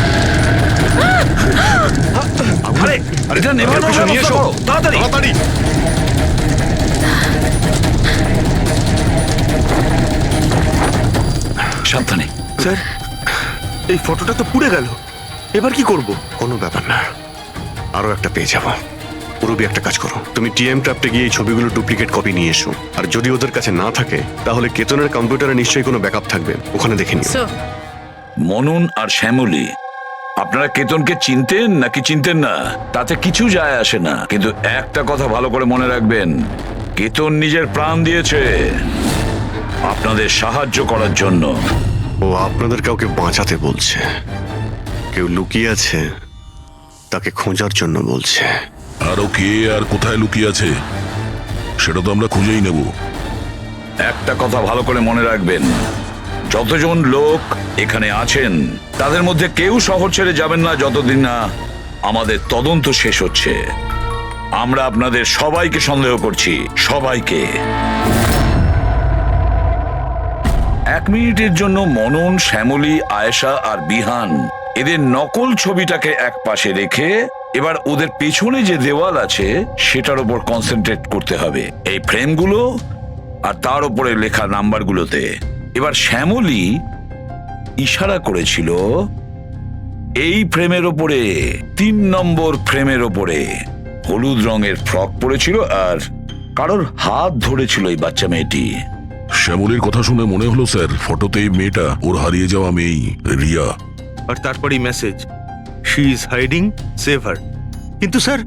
আরে এটা নেভার কিছু নিয়ে এসো তাড়াতাড়ি। সাবধানে। স্যার, এই ফটোটা তো পুড়ে গেল, এবার কি করব? কোনো ব্যাপার না, আরো একটা পেয়ে যাবো। পুরবি একটা কাজ করো, তুমি টিএম ট্র্যাপটে গিয়ে এই ছবিগুলো ডুপ্লিকেট কপি নিয়ে এসো। আর যদি ওদের কাছে না থাকে তাহলে কেতনের কম্পিউটারে নিশ্চয়ই কোনো ব্যাকআপ থাকবে, ওখানে দেখে নিও। স্যার, মনন আর শ্যামলী, আপনারা কেতনকে চিনতেন নাকি চিনতেন না তাতে কিছু যায় আসে না, কিন্তু একটা কথা ভালো করে মনে রাখবেন, কেতন নিজের প্রাণ দিয়েছে আপনাদের সাহায্য করার জন্য। ও আপনাদের কাউকে বাঁচাতে বলছে, কেউ লুকিয়ে আছে তাকে খোঁজার জন্য বলছে। আরো কে আর কোথায় লুকিয়ে আছে সেটা তো আমরা খুঁজেই নেব। একটা কথা ভালো করে মনে রাখবেন, যতজন লোক এখানে আছেন তাদের মধ্যে কেউ শহর ছেড়ে যাবেন না যতদিন না আমাদের তদন্ত শেষ হচ্ছে। আমরা আপনাদের সবাইকে সন্দেহ করছি, সবাইকে। 1 মিনিটের জন্য মনন, শ্যামলী, আয়েশা আর বিহান এদের নকল ছবিটাকে এক পাশে রেখে এবার ওদের পেছনে যে দেওয়াল আছে সেটার উপর কনসেন্ট্রেট করতে হবে, এই ফ্রেমগুলো আর তার উপরে লেখা নাম্বারগুলোতে। এবার শ্যামলী ইশারা করেছিল এই ফ্রেমের ওপরে, 3 নম্বর ফ্রেমের ওপরে। হলুদ রঙের ফ্রক পরেছিল আর কারোর হাত ধরেছিল এই বাচ্চা মেয়েটি। শ্যামলীর কথা শুনে মনে হলো স্যার, ফটোতে এই মেয়েটা ওর হারিয়ে যাওয়া মেয়েই রিয়া। আর তারপরেই message, she is hiding, save হার। কিন্তু স্যার,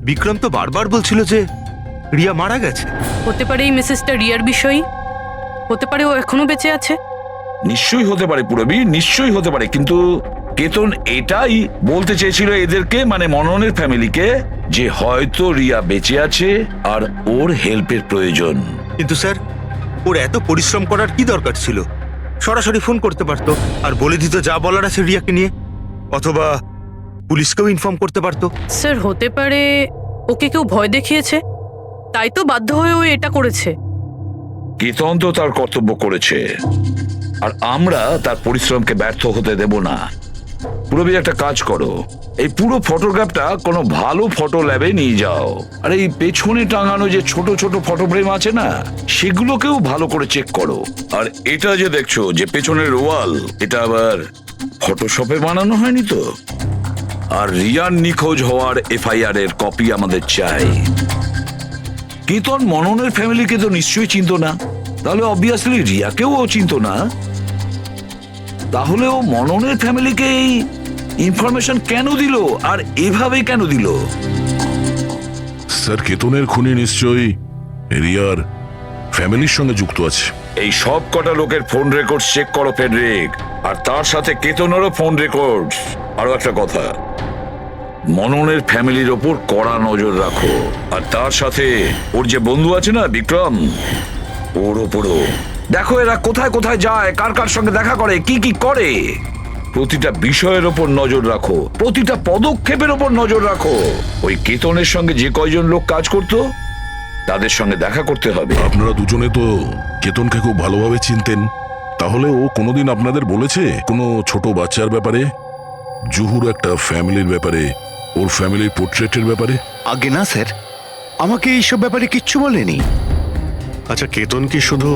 বিক্রম তো বারবার বলছিল যে রিয়া মারা গেছে। হতে পারে এই মেসেজটা রিয়ার বিষয়ই, হতে পারে ও এখনো বেঁচে আছে। নিশ্চয়ই হতে পারে পুরবি, নিশ্চয়ই হতে পারে, কিন্তু কেতন এটাই বলতে চেয়েছিল এদেরকে, মানে মননের ফ্যামিলিকে, যে হয়তো রিয়া বেঁচে আছে আর ওর হেল্পের প্রয়োজন। কিন্তু স্যার, ওর এত পরিশ্রম করার কি দরকার ছিল? সরাসরি ফোন করতে পারতো আর বলে দিত যা বলার আছে রিয়াকে নিয়ে, অথবা পুলিশকেও ইনফর্ম করতে পারতো। স্যার হতে পারে ওকে কেউ ভয় দেখিয়েছে, তাই তো বাধ্য হয়ে ও এটা করেছে। কেতন তো তার কর্তব্য করেছে আর আমরা তার পরিশ্রমকে ব্যর্থ হতে দেব না। পুরবি একটা কাজ করো, এই পুরো ফটোগ্রাফটা কোনো ভালো ফটো ল্যাবে নিয়ে যাও, আর এই পেছনে টাঙানো যে ছোট ছোট ফটো ফ্রেম আছে না সেগুলোকেও ভালো করে চেক করো। আর এটা যে দেখছো যে পেছনের ওয়াল, এটা আবার ফটোশপে বানানো হয়নি তো? আর রিয়ার নিখোঁজ হওয়ার এফআইআর এর কপি আমাদের চাই। কেতন মননের ফ্যামিলিকে তো নিশ্চয়ই চিনতো না, তাহলে অবভিয়াসলি রিয়াকেও ও চিনতো না। তাহলে ও মননের ফ্যামিলিকে এই ইনফরমেশন কেন দিল আর এভাবে কেন দিল? স্যার, কেতনের খুনি নিশ্চয়ই রিয়ার ফ্যামিলির সঙ্গে যুক্ত আছে। এই সব কটা লোকের ফোন রেকর্ড চেক করো ফেডরিক, আর তার সাথে কেতনেরও ফোন রেকর্ড। আরো একটা কথা, মননের ফ্যামিলির ওপর কড়া নজর রাখো, আর তার সাথে ওর যে বন্ধু আছে না বিক্রম, ওর ওপরও দেখো এরা কোথায় কোথায় যায়, কার কার সঙ্গে দেখা করে, কি কি করে। প্রতিটা বিষয়ের ওপর নজর রাখো, প্রতিটা পদক্ষেপের ওপর নজর রাখো। ওই কেতনের সঙ্গে যে কয়জন লোক কাজ করতো তাদের সঙ্গে দেখা করতে হবে। আপনারা দুজনে তো কেতনকে খুব ভালোভাবে চিনতেন, তাহলে ও কোনোদিন আপনাদের বলেছে কোনো ছোট বাচ্চার ব্যাপারে, জুহুর একটা ফ্যামিলির ব্যাপারে, ওর ফ্যামিলির পোর্ট্রেটের ব্যাপারে? আগে না স্যার, আমাকে এইসব ব্যাপারে কিচ্ছু বলেনি। আচ্ছা, কেতন কি শুধু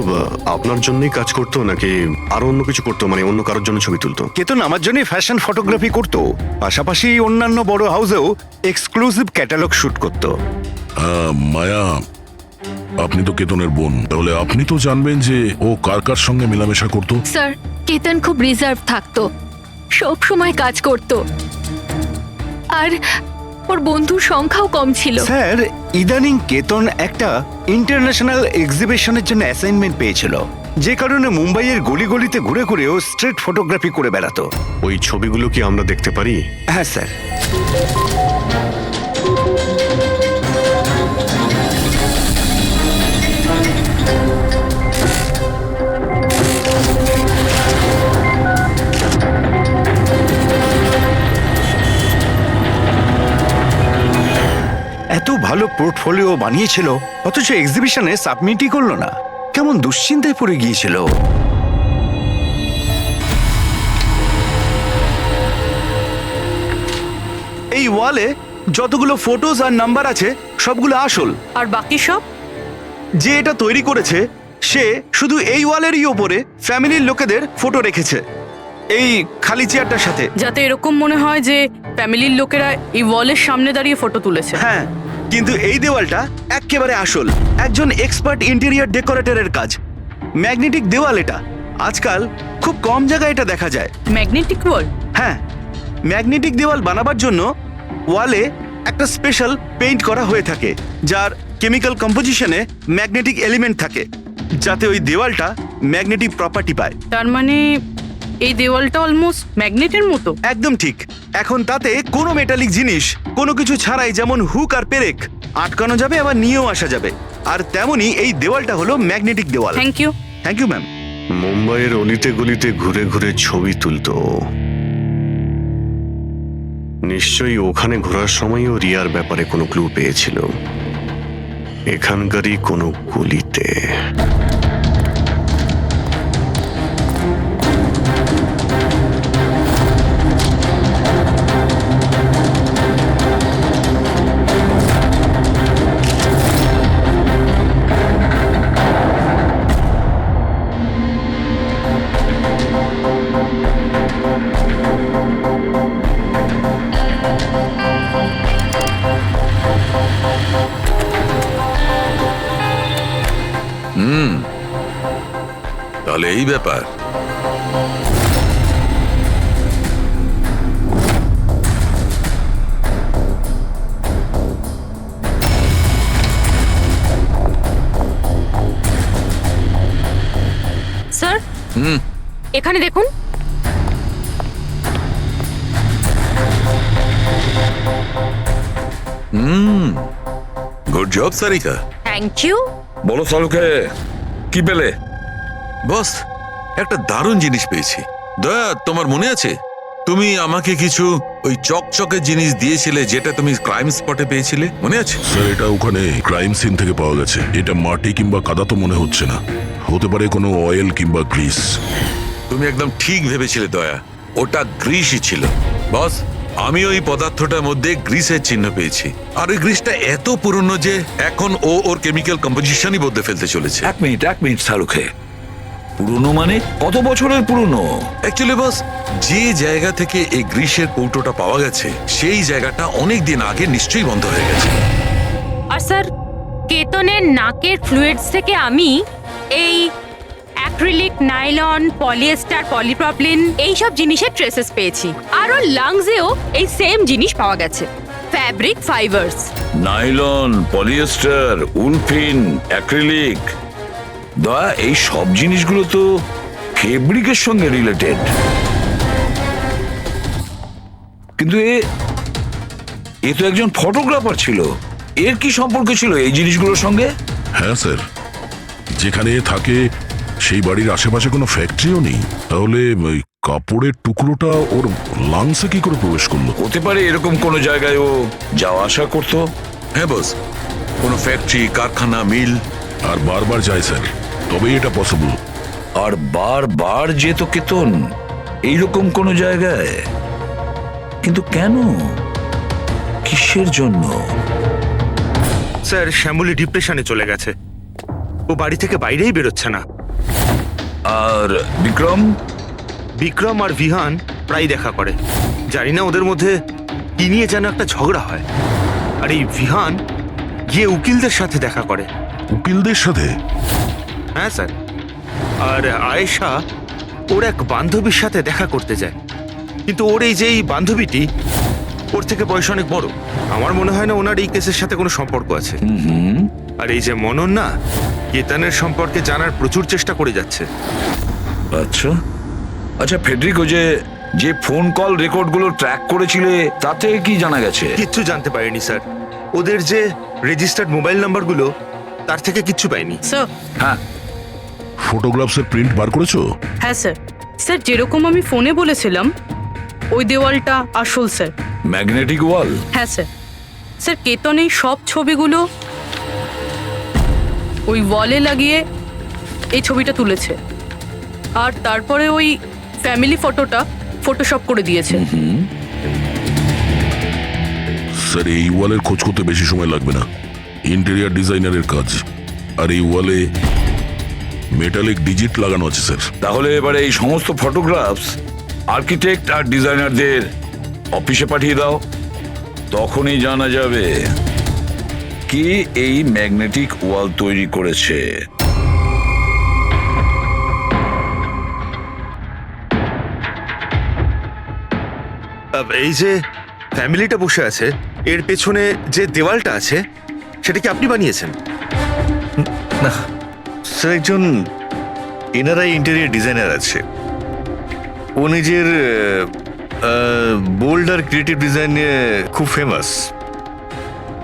আপনার জন্যই কাজ করতো নাকি আরো অন্য কিছু করতো, মানে অন্য কারোর জন্য ছবি তুলতো? কেতন আমার জন্য ফ্যাশন ফটোগ্রাফি করতো, পাশাপাশি অন্যান্য বড় হাউসেও এক্সক্লুসিভ ক্যাটালগ শুট করতো। মায়া, আপনি তো কেতনের বোন, তাহলে আপনি তো জানবেন যে ও কার কার সঙ্গে মেলামেশা করতো। স্যার, কেতন খুব রিজার্ভ থাকতো, সব সময় কাজ করত, আর ওর বন্ধুর সংখ্যাও কম ছিল। স্যার, ইদানিং কেতন একটা ইন্টারন্যাশনাল এক্সিবিশনের জন্য অ্যাসাইনমেন্ট পেয়েছিল, যে কারণে মুম্বাইয়ের গলি গলিতে ঘুরে ঘুরে ও স্ট্রিট ফটোগ্রাফি করে বেড়াতো। ওই ছবিগুলো কি আমরা দেখতে পারি? হ্যাঁ স্যার। এত ভালো পোর্টফোলিও বানিয়েছিল, অথচ এক্সিবিশনে সাবমিটই করলো না। কেমন দুশ্চিন্তায় পড়ে গিয়েছিল। এই ওয়ালে যতগুলো ফটোজ আর নাম্বার আছে সবগুলো আসল, আর বাকি সব? যে এটা তৈরি করেছে সে শুধু এই ওয়ালেরই ওপরে ফ্যামিলির লোকেদের ফটো রেখেছে, এই খালি চেয়ারটার সাথে, যাতে এরকম মনে হয় যে ফ্যামিলির লোকেরা এই ওয়ালের সামনে দাঁড়িয়ে ফটো তুলেছে। হ্যাঁ, কিন্তু এই দেওয়ালটা একেবারে আসল, একজন এক্সপার্ট ইন্টেরিয়র ডেকোরেটরের কাজ। ম্যাগনেটিক দেওয়াল এটা, আজকাল খুব কম জায়গায় এটা দেখা যায়। ম্যাগনেটিক ওয়াল? হ্যাঁ, ম্যাগনেটিক দেওয়াল বানাবার জন্য ওয়ালে একটা স্পেশাল পেইন্ট করা হয়ে থাকে, যার কেমিক্যাল কম্পোজিশনে ম্যাগনেটিক এলিমেন্ট থাকে, যাতে ওই দেওয়ালটা ম্যাগনেটিক প্রপার্টি পায়। তার মানে এই দেওয়ালটা অলমোস্ট ম্যাগনেটের মতো? একদম ঠিক। এখন তাতে কোনো মেটালিক জিনিস কোনো কিছু ছাড়াই, যেমন হুক আর পেরেক, আটকানো যাবে, আবার নিয়েও আসা যাবে। আর তেমনই এই দেওয়ালটা হলো ম্যাগনেটিক দেওয়াল। Thank you. Thank you ma'am. মুম্বাইয়ের অলিতে গলিতে ঘুরে ঘুরে ছবি তুলতো, নিশ্চয়ই ওখানে ঘোরার সময়ও রিয়ার ব্যাপারে কোনো ক্লু পেয়েছিল, এখানকারই কোনো গলিতে। তাহলে এই ব্যাপার। স্যার, এখানে দেখুন। Good job Sarika. Thank you. বলো সালুকে, কি পেলে? বস, একটা দারুণ জিনিস পেয়েছি। দয়া, তোমার মনে আছে তুমি আমাকে কিছু ওই চকচকে জিনিস দিয়েছিলে, যেটা তুমি ক্রাইম স্পটে পেয়েছিলে, মনে আছে? স্যার, এটা ওখানে ক্রাইম সিন থেকে পাওয়া গেছে। এটা মাটি কিংবা কাদা তো মনে হচ্ছে না, হতে পারে কোনো অয়েল কিংবা গ্রিস। তুমি একদম ঠিক ভেবেছিলে দয়া, ওটা গ্রিসই ছিল। বস, আমি ওই পদার্থটার মধ্যে গ্রিসের চিহ্ন পেয়েছি, আর ওই গ্রিসটা এত পুরনো যে এখন ও ওর কেমিক্যাল কম্পোজিশনই বদলে ফেলতে চলেছে। এক মিনিট সালুকে, পুরনো মানে কত বছরের পুরনো? অ্যাকচুয়ালি বস, যে জায়গা থেকে এই গ্রিসের কৌটোটা পাওয়া গেছে সেই জায়গাটা অনেক দিন আগে নিশ্চয়ই বন্ধ হয়ে গেছে। আর স্যার, কেতনের নাকের ফ্লুইডস থেকে আমি এই অ্যাক্রিলিক, নাইলন, পলিয়েস্টার, পলিপ্রপিলিন এইসব জিনিসের ট্রেসেস পেয়েছি। আর ওর লাংসেও এই সেম জিনিস পাওয়া গেছে, fabric fibres. Nylon, polyester, olefin, acrylic. দয়া, এই সব জিনিসগুলো তো ফেব্রিকের সঙ্গে রিলেটেড, কিন্তু এ তো একজন ফটোগ্রাফার ছিল, এর কি সম্পর্ক ছিল এই জিনিসগুলোর সঙ্গে? হ্যাঁ স্যার, যেখানে থাকে সেই বাড়ির আশেপাশে কোনো ফ্যাক্টরিও নেই, তাহলে ওই কাপড়ের টুকরোটা ওর লাংসে কি করে প্রবেশ করলো? হতে পারে এরকম কোনো জায়গায় ও যাওয়া আসা করতো। হ্যাঁ বস, কোনো ফ্যাক্টরি, কারখানা, মিল। আর বারবার যায় স্যার, তবেই এটা পসিবল। আর বারবার যেত কেতন এইরকম কোনো জায়গায়, কিন্তু কেন, কিসের জন্য? স্যার, শ্যামলী ডিপ্রেশনে চলে গেছে, ও বাড়ি থেকে বাইরেই বেরোচ্ছে না। আর বিক্রম? বিক্রম আর বিহান প্রায় দেখা করে। জানি না ওদের মধ্যে কি নিয়ে যেন একটা ঝগড়া হয়। আর এই বিহান গিয়ে উকিলদের সাথে দেখা করে। উকিলদের সাথে? হ্যাঁ স্যার। আর আয়েশা ওর এক বান্ধবীর সাথে দেখা করতে যায়, কিন্তু ওর এই যে এই বান্ধবীটি ওর থেকে বয়স অনেক বড়। আমার মনে হয় না ওনার এই কেসের সাথে কোনো সম্পর্ক আছে। আর এই যে মনন না, কেতনের সম্পর্কে জানার প্রচুর চেষ্টা করে যাচ্ছে। আচ্ছা আচ্ছা, ফেডরিকো যে ফোন কল রেকর্ডগুলো ট্র্যাক করেছিলে তাতে কি জানা গেছে? কিচ্ছু জানতে পারিনি স্যার। ওদের যে রেজিস্টার্ড মোবাইল নাম্বারগুলো, তার থেকে কিচ্ছু পাইনি। স্যার। হ্যাঁ, ফটোগ্রাফসের প্রিন্ট বার করেছো? হ্যাঁ স্যার। স্যার, যেরকম আমি ফোনে বলেছিলাম ওই দেওয়ালটা আসল স্যার। ম্যাগনেটিক ওয়াল? হ্যাঁ স্যার। স্যার, কেতন এই সব ছবিগুলো ওই ওয়ালে লাগিয়ে এই ছবিটা তুলেছে, আর তারপরে ওই ফ্যামিলি ফটোটা ফটোশপ করে দিয়েছে। স্যার, এই ওয়ালের খোঁজ করতে বেশি সময় লাগবে না। ইন্টেরিয়ার ডিজাইনারের কাজ। আর এই ওয়ালে মেটালিক ডিজিট লাগানো আছে স্যার। তাহলে এবারে এই সমস্ত ফটোগ্রাফস আর্কিটেক্ট আর ডিজাইনারদের অফিসে পাঠিয়ে দাও, তখনই জানা যাবে কে এই ম্যাগনেটিক ওয়াল তৈরি করেছে। এই যে ফ্যামিলিটা বসে আছে, এর পেছনে যে দেওয়ালটা আছে, সেটা কি আপনি বানিয়েছেন? না স্যার, একজন এনআরআই ইন্টেরিয়ার ডিজাইনার আছে, ও নিজের বোল্ড আর ক্রিয়েটিভ ডিজাইন নিয়ে খুব ফেমাস।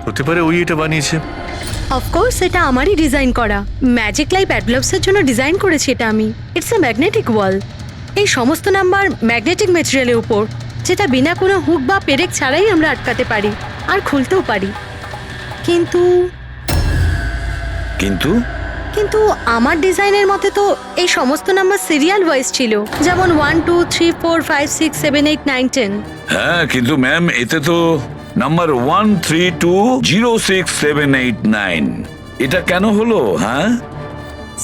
হতে পারে ওই এটা বানিয়েছে। অফকোর্স এটা আমারই ডিজাইন করা। ম্যাজিক লাইফ অ্যাডব্লবসের জন্য ডিজাইন করেছি এটা আমি। ইটস এ ম্যাগনেটিক ওয়াল। এই সমস্ত নাম্বার ম্যাগনেটিক ম্যাটেরিয়ালের উপর, যেটা বিনা কোনো হুক বা পেরেক ছাড়াই আমরা আটকাতে পারি আর খুলতেও পারি। কিন্তু কিন্তু কিন্তু আমার ডিজাইনের মতে তো এই সমস্ত নাম্বার সিরিয়াল ওয়াইজ ছিল, যেমন 1 2 3 4 5 6 7 8 9 10। হ্যাঁ, কিন্তু ম্যাম এতে তো নাম্বার 1320678 এটা কেন হলো? হ্যাঁ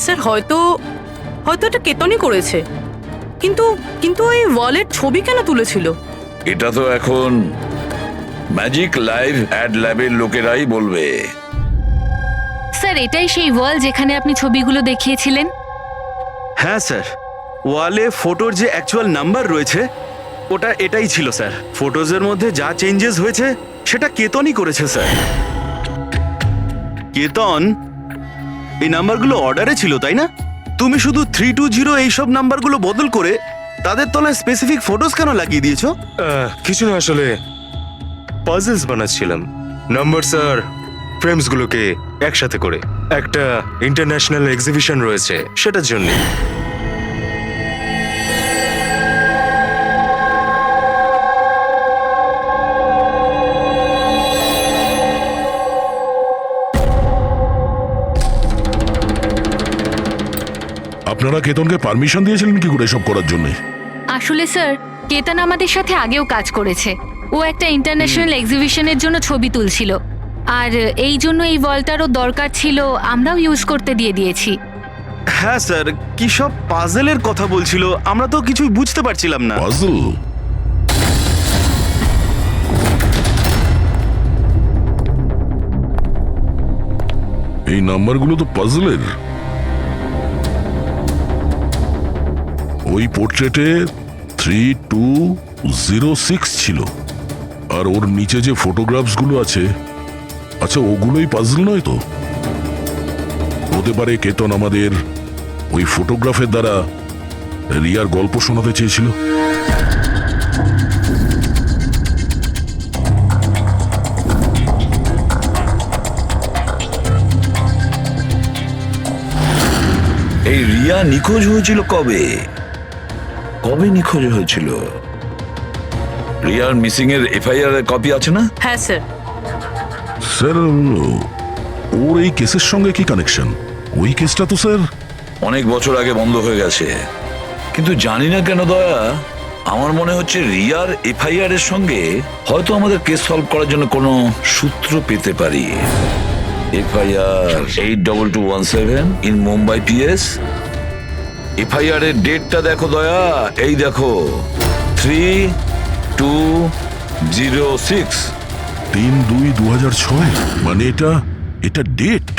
স্যার, হয়তো এটা কেতনই করেছে, কিন্তু কিন্তু এই ওয়ালের ছবি কেন তুলেছিল? এটা তো এখন ম্যাজিক লাইভ অ্যাড ল্যাবের লোকেরাই বলবে। স্যার, এটাই সেই ওয়াল যেখানে আপনি ছবিগুলো দেখিয়েছিলেন? হ্যাঁ স্যার, ওয়ালে ফটোর যে অ্যাকচুয়াল নাম্বার রয়েছে ওটা এটাই ছিল স্যার। ফটোজের মধ্যে যা চেঞ্জেস হয়েছে সেটা কেতনই করেছে স্যার। কেতন এই নাম্বারগুলো অর্ডারে ছিল, তাই না? তুমি শুধু 320 এইসব নাম্বারগুলো বদল করে তাদের তলায় স্পেসিফিক ফটোজ কেন লাগিয়ে দিয়েছো? কিছু না, আসলে পাজলস বানাচ্ছিলাম। নাম্বার স্যার ফ্রেমসগুলোকে একসাথে করে একটা ইন্টারন্যাশনাল এক্সিবিশন রয়েছে, সেটার জন্য। আপনারা কেতনকে পারমিশন দিয়েছিলেন কি করে এসব করার জন্য? আসলে স্যার, কেতন আমাদের সাথে আগেও কাজ করেছে। ও একটা ইন্টারন্যাশনাল এক্সিবিশনের জন্য ছবি তুলছিল, আর এই জন্য এই ওয়ালটারও দরকার ছিল, আমরাও ইউজ করতে দিয়ে দিয়েছি। হ্যাঁ স্যার, কি সব পাজলের কথা বলছিল, আমরা তো কিছুই বুঝতে পারছিলাম না। পাজল? এই নাম্বারগুলো তো পাজলের। ওই পোর্ট্রেটে 3206 ছিল, আর ওর নিচে যে ফটোগ্রাফসগুলো আছে, আচ্ছা ওগুলোই পাজল নয় তো? হতে পারে কেতন আমাদের ওই ফটোগ্রাফের দ্বারা রিয়ার গল্প শোনাতে চেয়েছিল। এই রিয়া নিখোঁজ হয়েছিল কবে? কবে নিখোঁজ হয়েছিল? রিয়ার মিসিং এর এফআইআর এর কপি আছে না? হ্যাঁ স্যার। স্যার ওর এই কেসের সঙ্গে কি কানেকশন? ওই কেসটা তো স্যার অনেক বছর আগে বন্ধ হয়ে গেছে, কিন্তু জানি না কেন দয়া, আমার মনে হচ্ছে রিয়ার এফআইআর এর সঙ্গে হয়তো আমাদের কেস সলভ করার জন্য কোনো সূত্র পেতে পারি। FIR 82217 in Mumbai PS. FIR এর ডেটটা দেখো দয়া, এই দেখো 3206। 3/2/2006, মানে এটা ডেট?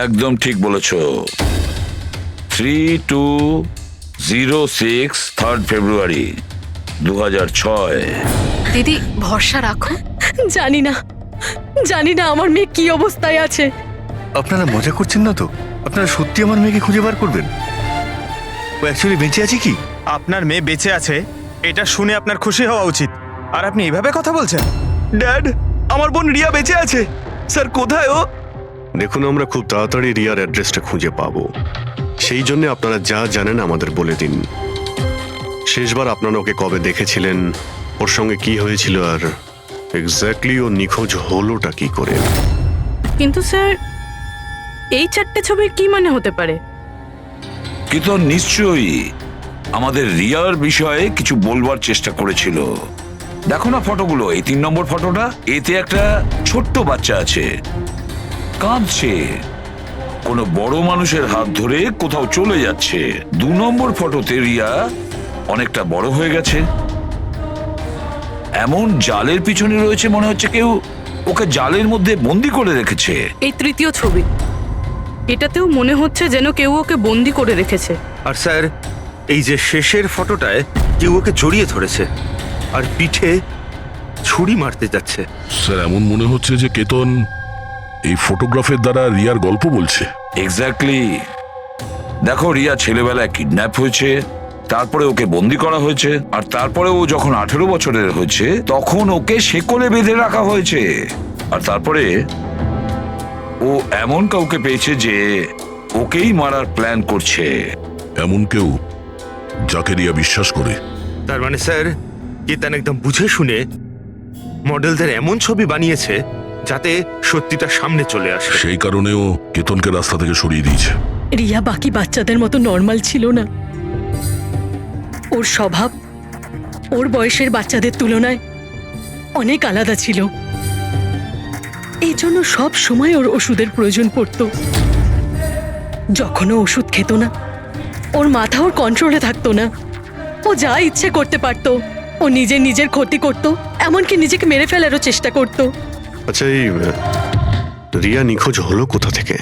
একদম ঠিক বলেছো, 3206 3rd ফেব্রুয়ারি 2006। দিদি ভরসা রাখো। জানি না আমার মেয়ে কি অবস্থায় আছে। আপনারা মজা করছেন না তো? আপনারা সত্যি আমার মেয়েকে খুঁজে বার করবেন? ও অ্যাকচুয়ালি বেঁচে আছে কি? আপনার মেয়ে বেঁচে আছে এটা শুনে আপনার খুশি হওয়া উচিত, আর আপনি এভাবে কথা বলছেন। ড্যাড, আমার বোন রিয়া বেঁচে আছে। স্যার কোথায় ও? দেখুন, আমরা খুব তাড়াতাড়ি রিয়ার অ্যাড্রেসটা খুঁজে পাবো। সেই জন্য আপনারা যা জানেন আমাদের বলে দিন। শেষবার আপনারা ওকে কবে দেখেছিলেন, ওর সঙ্গে কি হয়েছিল, আর এক্স্যাক্টলি ও নিখোঁজ হলোটা কি করে? কিন্তু স্যার এই 4টে ছবির কি মানে হতে পারে? কি তো নিশ্চয়ই আমাদের রিয়ার বিষয়ে কিছু বলবার চেষ্টা করেছিল। দেখো না ফটোগুলো, এই 3 নম্বর ফটোটা, এতে একটা ছোট্ট বাচ্চা আছে, কাঁদছে, কোনো বড় মানুষের হাত ধরে কোথাও চলে যাচ্ছে। 2 নম্বর ফটোতে রিয়া অনেকটা বড় হয়ে গেছে, এমন জালের পিছনে রয়েছে মনে হচ্ছে কেউ ওকে জালের মধ্যে বন্দি করে রেখেছে। এই 3য় ছবি, এটাতেও মনে হচ্ছে যেন কেউ ওকে বন্দি করে রেখেছে। আর স্যার, এই যে শেষের ফটোটায় কেউ ওকে জড়িয়ে ধরেছে আর পিঠে ছুরি মারতে যাচ্ছে। স্যার এমন মনে হচ্ছে যে কেতন এই ফটোগ্রাফের দ্বারা রিয়ার গল্প বলছে। এক্স্যাক্টলি। দেখো, রিয়া ছেলেবেলায় কিডন্যাপ হয়েছে, তারপরে ওকে বন্দি করা হয়েছে, আর তারপরে ও যখন 18 বছরের হয়েছে তখন ওকে শেকলে বেঁধে রাখা হয়েছে, আর তারপরে ও এমন কাউকে পেয়েছে যে ওকেই মারার প্ল্যান করছে। এমন কেউ যাকে রিয়া বিশ্বাস করে। তার মানে স্যার, কেতন একদম বুঝে শুনে মডেলদের এমন ছবি বানিয়েছে যাতে সত্যিটা সামনে চলে আসে। সেই কারণেও কেতনকে রাস্তা থেকে সরিয়ে দিয়েছে। রিয়া বাকি বাচ্চাদের মতো নর্মাল ছিল না। ওর স্বভাব ওর বয়সের বাচ্চাদের তুলনায় অনেক আলাদা ছিল। এই জন্য সব সময় ওর ওষুধের প্রয়োজন পড়তো। যখন ও ওষুধ খেত না, ওর মাথা ওর কন্ট্রোলে থাকতো না। ও যা ইচ্ছে করতে পারতো। ও নিজের ক্ষতি করতো, এমনকি নিজেকে মেরে ফেলারও চেষ্টা করতো। আচ্ছা, এই রিয়া নিখোঁজ হলো কোথা থেকে?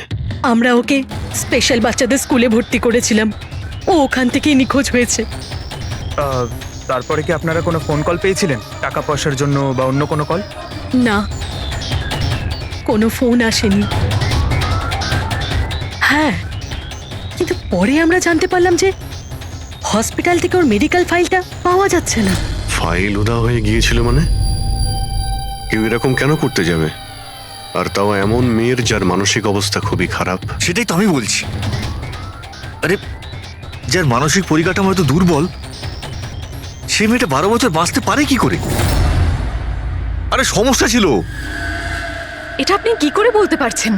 আমরা ওকে স্পেশাল বাচ্চাদের স্কুলে ভর্তি করেছিলাম, ও ওখান থেকেই নিখোঁজ হয়েছে। তারপরে কি আপনারা কোনো ফোন কল পেয়েছিলেন টাকা পয়সার জন্য বা অন্য কোনো কল? না, কোনো ফোন আসেনি। হ্যাঁ, কিন্তু পরে আমরা জানতে পারলাম যে হসপিটাল থেকে ওর মেডিকেল ফাইলটা পাওয়া যাচ্ছে না। ফাইল উদা হয়ে গিয়েছিল মানে? কেউ এরকম কেন করতে যাবে? আর তাও এমন মেয়ের যার মানসিক অবস্থা খুবই খারাপ। সেটাই তো আমি বলছি। আরে, যার মানসিক পরিকাঠামো এত দুর্বল, সে মেয়েটা 12 বছর বাঁচতে পারে কি করে? আরে সমস্যা ছিল। এটা আপনি কি করে বলতে পারছেন?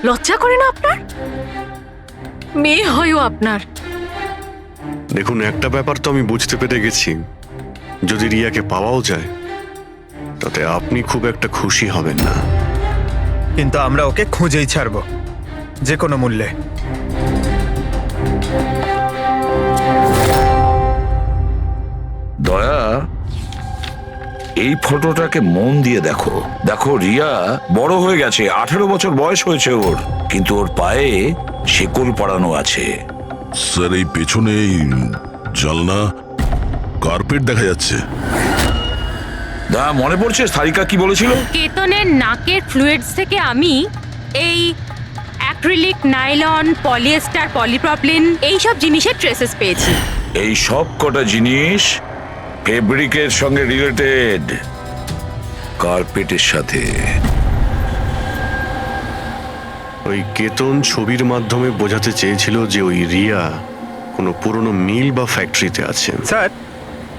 লজ্জা করে না আপনার? মেয়ে হয়ও আপনার। দেখুন, একটা ব্যাপার তো আমি বুঝতে পেরে গেছি, যদি রিয়াকে পাওয়াও যায় তাতে আপনি খুব একটা খুশি হবেন না। কিন্তু আমরা ওকে খুঁজেই ছাড়বো, যে কোনো মূল্যে। দয়া, এই ফটোটাকে মন দিয়ে দেখো। দেখো, রিয়া বড় হয়ে গেছে, 18 বছর বয়স হয়েছে ওর, কিন্তু ওর পায়ে শেকল পরানো আছে। স্যার, এই পেছনে জানলা কার্পেট দেখা যাচ্ছে। দা, মনে পড়ছে সারিকা কি বলেছিল? কেতনের নাকের ফ্লুইডস থেকে আমি এই অ্যাক্রিলিক, নাইলন, পলিয়েস্টার, পলিপ্রপলিন এইসব জিনিসের ট্রেসেস পেয়েছি। এই সব কটা জিনিস ফেব্রিকের সঙ্গে রিলেটেড, কার্পেটের সাথে। ওই কেতন ছবির মাধ্যমে বোঝাতে চেয়েছিল যে ওই রিয়া কোনো পুরনো মিল বা ফ্যাক্টরিতে আছে। স্যার,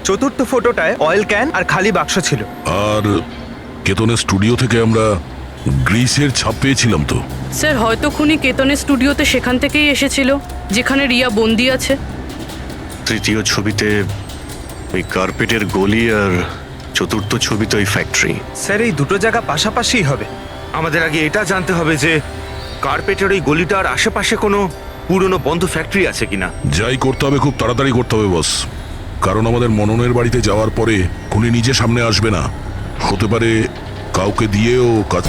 চতুর্থ ফটোটায় অয়েল ক্যান আর খালি বাক্স ছিল। আর কেতনের স্টুডিও থেকে আমরা গ্রিসের ছাপ পেয়েছিলাম তো। স্যার হয়তো খুনি কেতনের স্টুডিওতে সেখান থেকেই এসেছিল যেখানে রিয়া বন্দি আছে। তৃতীয় ছবিতে ওই কার্পেটের গলি, আর চতুর্থ ছবিতে ওই ফ্যাক্টরি। স্যার, এই দুটো জায়গা পাশাপাশিই হবে। আমাদের আগে এটা জানতে হবে যে কার্পেটের ওই গলিটার আশেপাশে কোনো পুরনো বন্ধ ফ্যাক্টরি আছে কিনা। যাই করতে হবে খুব তাড়াতাড়ি করতে হবে বস, কারণ আমাদের মননের বাড়িতে যাওয়ার পরে খুনি নিজে সামনে আসবে না, হতে পারে কাউকে দিয়েও কাজ।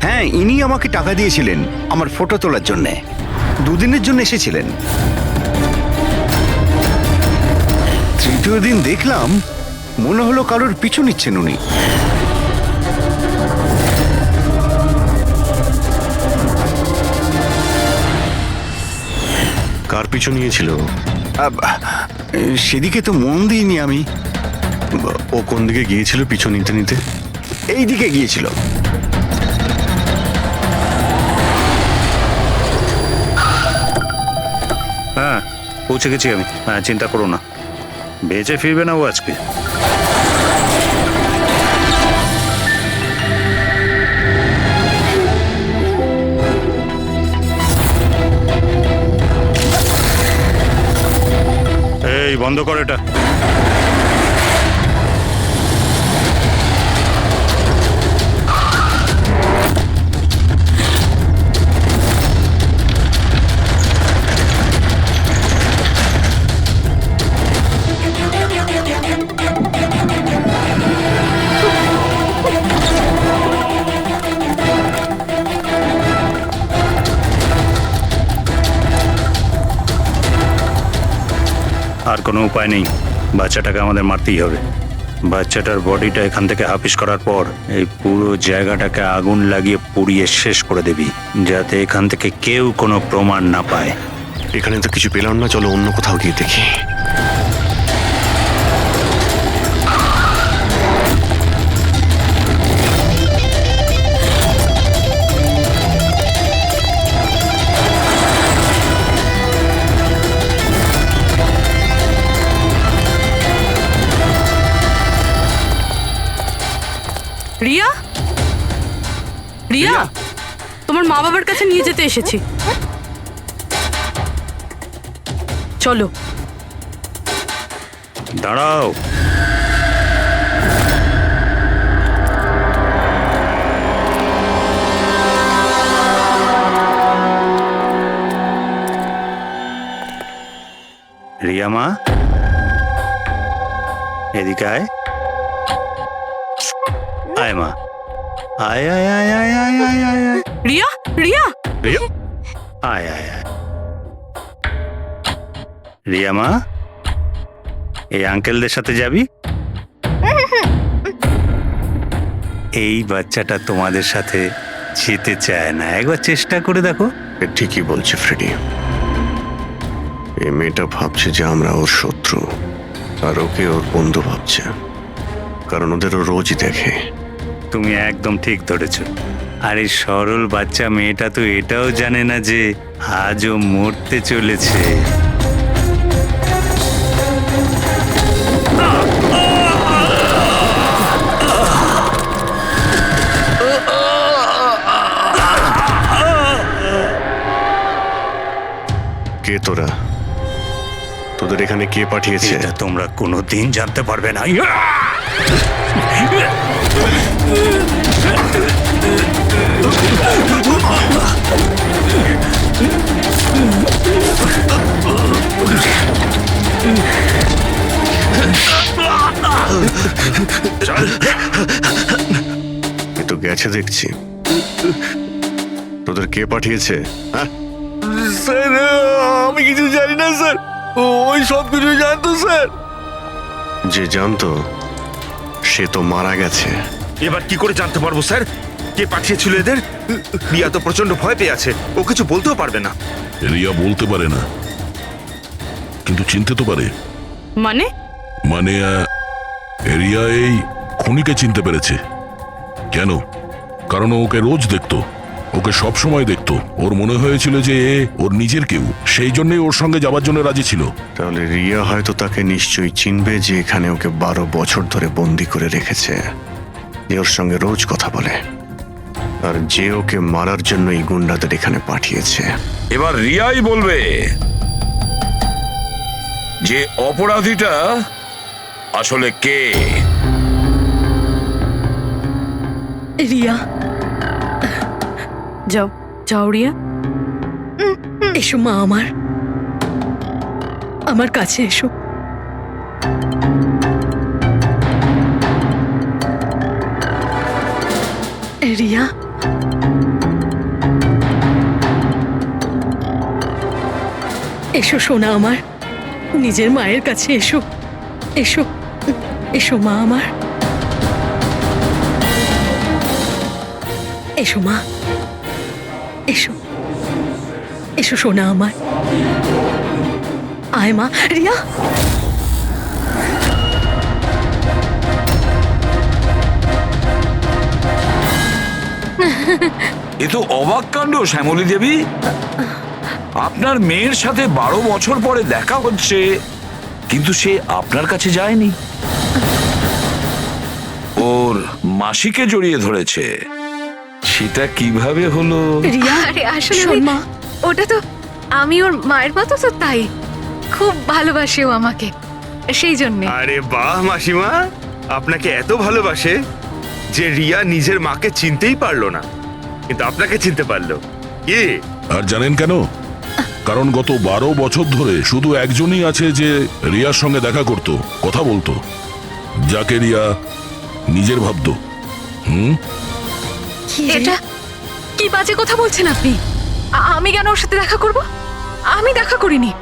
হ্যাঁ, ইনি আমাকে টাকা দিয়েছিলেন আমার ফটো তোলার জন্য। দুদিনের জন্য এসেছিলেন। তৃতীয় দিন দেখলাম মনে হলো কারোর পিছু নিচ্ছেন উনি। কার পিছু নিয়েছিল? সেদিকে তো মন দিইনি আমি। ও কোন দিকে গিয়েছিল পিছু নিতে নিতে? এই দিকে গিয়েছিল। হ্যাঁ, পৌঁছে গেছি আমি। হ্যাঁ, চিন্তা করো না, বেঁচে ফিরবে না ও আজকে। এই বন্ধ কর এটা। আর কোনো উপায় নেই, বাচ্চাটাকে আমাদের মারতেই হবে। বাচ্চাটার বডিটা এখান থেকে হাফিস করার পর এই পুরো জায়গাটাকে আগুন লাগিয়ে পুড়িয়ে শেষ করে দিবি, যাতে এখান থেকে কেউ কোনো প্রমাণ না পায়। এখানে তো কিছু পেলাম না, চলো অন্য কোথাও গিয়ে দেখি। রিয়া, রিয়া, তোমার মা বাবার কাছে নিয়ে যেতে এসেছি, চলো। দাঁড়াও, রিয়া মা, এদিকে আয়। আয় মা, আয় আয় আয় আয় আয় আয় আয় আয়। রিয়া, রিয়া, রিয়া, আয় আয় আয়। রিয়া মা, এই আঙ্কেলদের সাথে যাবি? এই বাচ্চাটা তোমাদের সাথে যেতে চায় না, একবার চেষ্টা করে দেখো। ঠিকই বলছে ফ্রেডি, এই মেয়েটা ভাবছে যে আমরা ওর শত্রু, আর ওকে ওর বন্ধু ভাবছে, কারণ ওদেরও রোজই দেখে। তুমি একদম ঠিক ধরেছ। আর এই সরল বাচ্চা মেয়েটা তো এটাও জানে না যে আজও মরতে চলেছে। কে তোরা? তোদের এখানে কে পাঠিয়েছে? এটা তোমরা কোনোদিন জানতে পারবে না। এ তো গেছে দেখছি। তোদের কে পাঠিয়েছে? হ্যাঁ, স্যার আমি কিছু জানি না স্যার, ওই সব কিছু জানতো স্যার। যে জানতো সে তো মারা গেছে। এবার কি করে জানতে পারবো স্যার কে পাঠিয়েছিল এদের? রিয়া তো প্রচন্ড ভয় পেয়ে আছে, ও কিছু বলতেও পারবে না। রিয়া বলতে পারে না, কিন্তু চিনতে তো পারে। মানে মানে রিয়া এই খুনিকে চিনতে পেরেছে। কেন? কারণ ও ওকে রোজ দেখতো, ওকে সব সময় দেখতো। ওর মনে হয়েছিল যে এ ওর নিজের কেউ, সেই জন্যই ওর সঙ্গে যাবার জন্য রাজি ছিল। তাহলে রিয়া হয়তো তাকে নিশ্চয়ই চিনবে যে এখানে ওকে 12 বছর ধরে বন্দি করে রেখেছে, যে ওর সঙ্গে রোজ কথা বলে, আর যে ওকে মারার জন্য এই গুন্ডাদের এখানে পাঠিয়েছে। এবার রিয়াই বলবে যে অপরাধীটা আসলে কে। রিয়া, যাও যাও রিয়া। এসো মা, আমার কাছে এসো। রিয়া, এসো সোনা আমার, নিজের মায়ের কাছে এসো। এসো এসো মা আমার, এসো মা, এসো এসো সোনা আমার। আয় মা। রিয়া, এ তো অবাক কাণ্ড শ্যামলী দেবী। আপনার মেয়ের সাথে 12 বছর পরে দেখা হচ্ছে, কিন্তু সে আপনার কাছে যায়নি, ওর মাসিকে জড়িয়ে ধরেছে। সেটা কিভাবে হলো? রিয়া, আরে আসলে শোন মা, ওটা তো আমি ওর মায়ের মতো, তো তাই খুব ভালোবাসে ও আমাকে, সেই জন্যে। আরে বাহ মাসিমা, আপনাকে এত ভালোবাসে যে রিয়া নিজের মাকে চিনতেই পারলো না, কিন্তু আপনাকে চিনতে পারলো। কি? আর জানেন কেন? কারণ গত 12 বছর ধরে শুধু একজনই আছে যে রিয়ার সঙ্গে দেখা করত, কথা বলতো, যাকে রিয়া নিজের ভাবতো। এটা কি বাজে কথা বলছেন আপনি? আমি কেন ওর সাথে দেখা করব? আমি দেখা করিনি।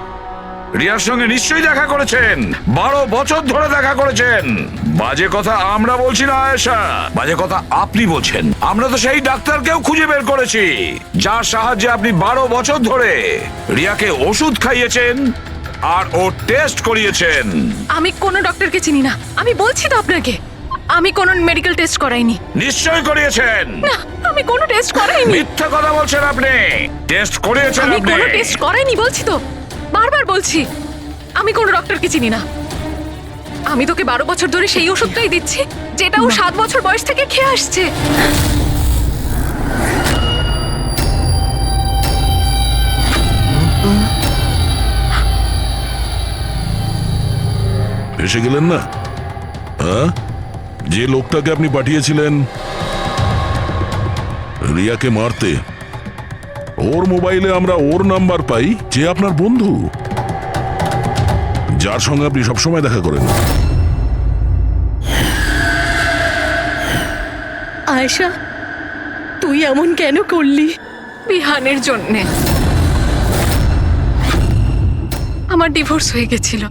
রিয়ার সঙ্গে নিশ্চয়ই দেখা করেছেন, 12 বছর ধরে দেখা করেছেন। বাজে কথা আমরা বলছি না আয়েশা, বাজে কথা আপনি বলছেন। আমরা তো সেই ডাক্তারকেও খুঁজে বের করেছি যার সাহায্যে আপনি 12 বছর ধরে রিয়াকে ওষুধ খাইয়েছেন আর ও টেস্ট করিয়েছেন। আমি কোনো ডক্টরকে চিনি না, আমি বলছি তো আপনাকে, আমি কোনো মেডিকেল টেস্ট করাইনি। নিশ্চয়ই করিয়েছেন। না, আমি কোনো টেস্ট করাইনি। মিথ্যা কথা বলছেন আপনি। টেস্ট করিয়েছেন আমি আপনি। কোনো টেস্ট করাইনি বলছি তো, বারবার বলছি আমি কোনো ডক্টরকে চিনি না। আমি তোকে 12 বছর ধরে সেই ওষুধটাই দিচ্ছি যেটা ও 7 বছর বয়স থেকে খেয়ে আসছে। এসে গেলেন না? হ্যাঁ, যে লোকটাকে আপনি পাঠিয়েছিলেন রিয়াকে মারতে, ওর মোবাইলে আমরা ওর নাম্বার পাই, যে আপনার বন্ধু, যার সঙ্গে আপনি সবসময় দেখা করেন। আয়েশা, তুই এমন কেন করলি? বিহানের জন্যে। আমার ডিভোর্স হয়ে গেছিল,